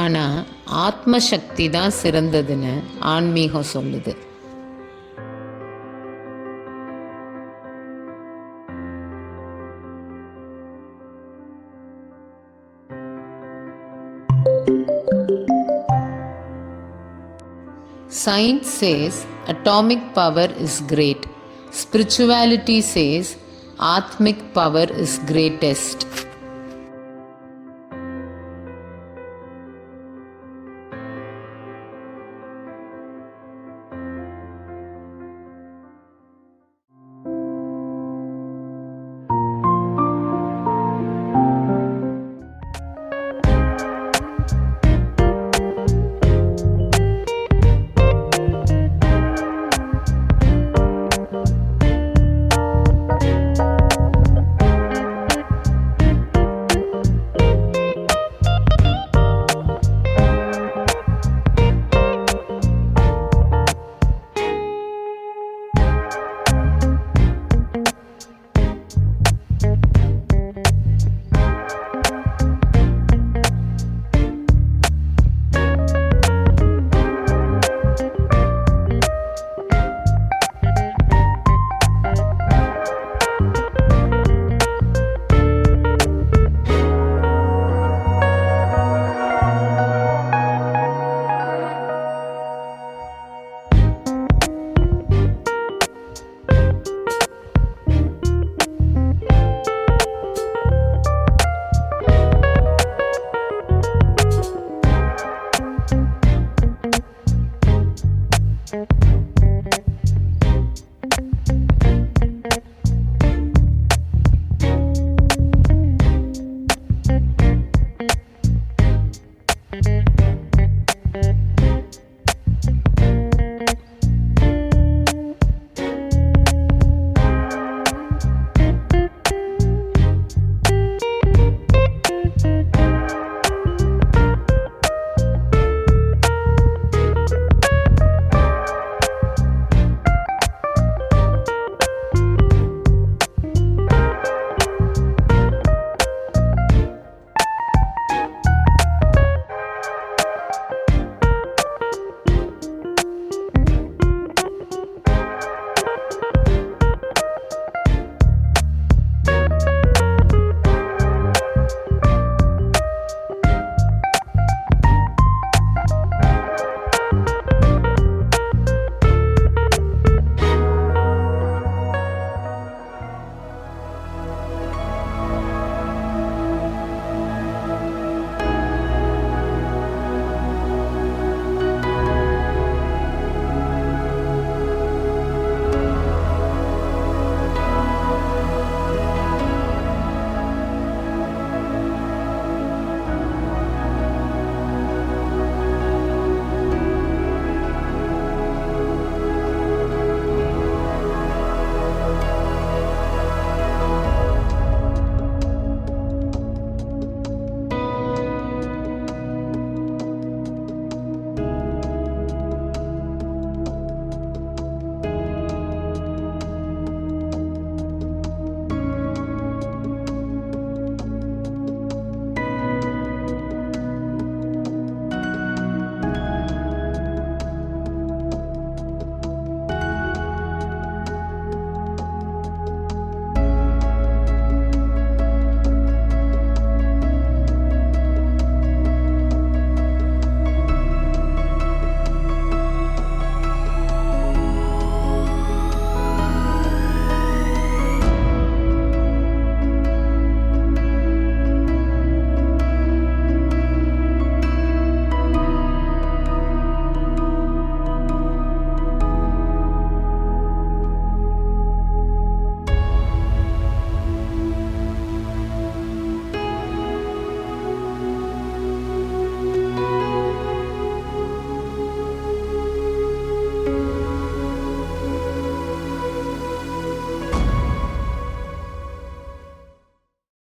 ஆனால் ஆத்ம சக்தி தான் சிறந்ததுன்னு ஆன்மீகம் சொல்லுது. Science says atomic power is great. Spirituality says Atmic power is greatest.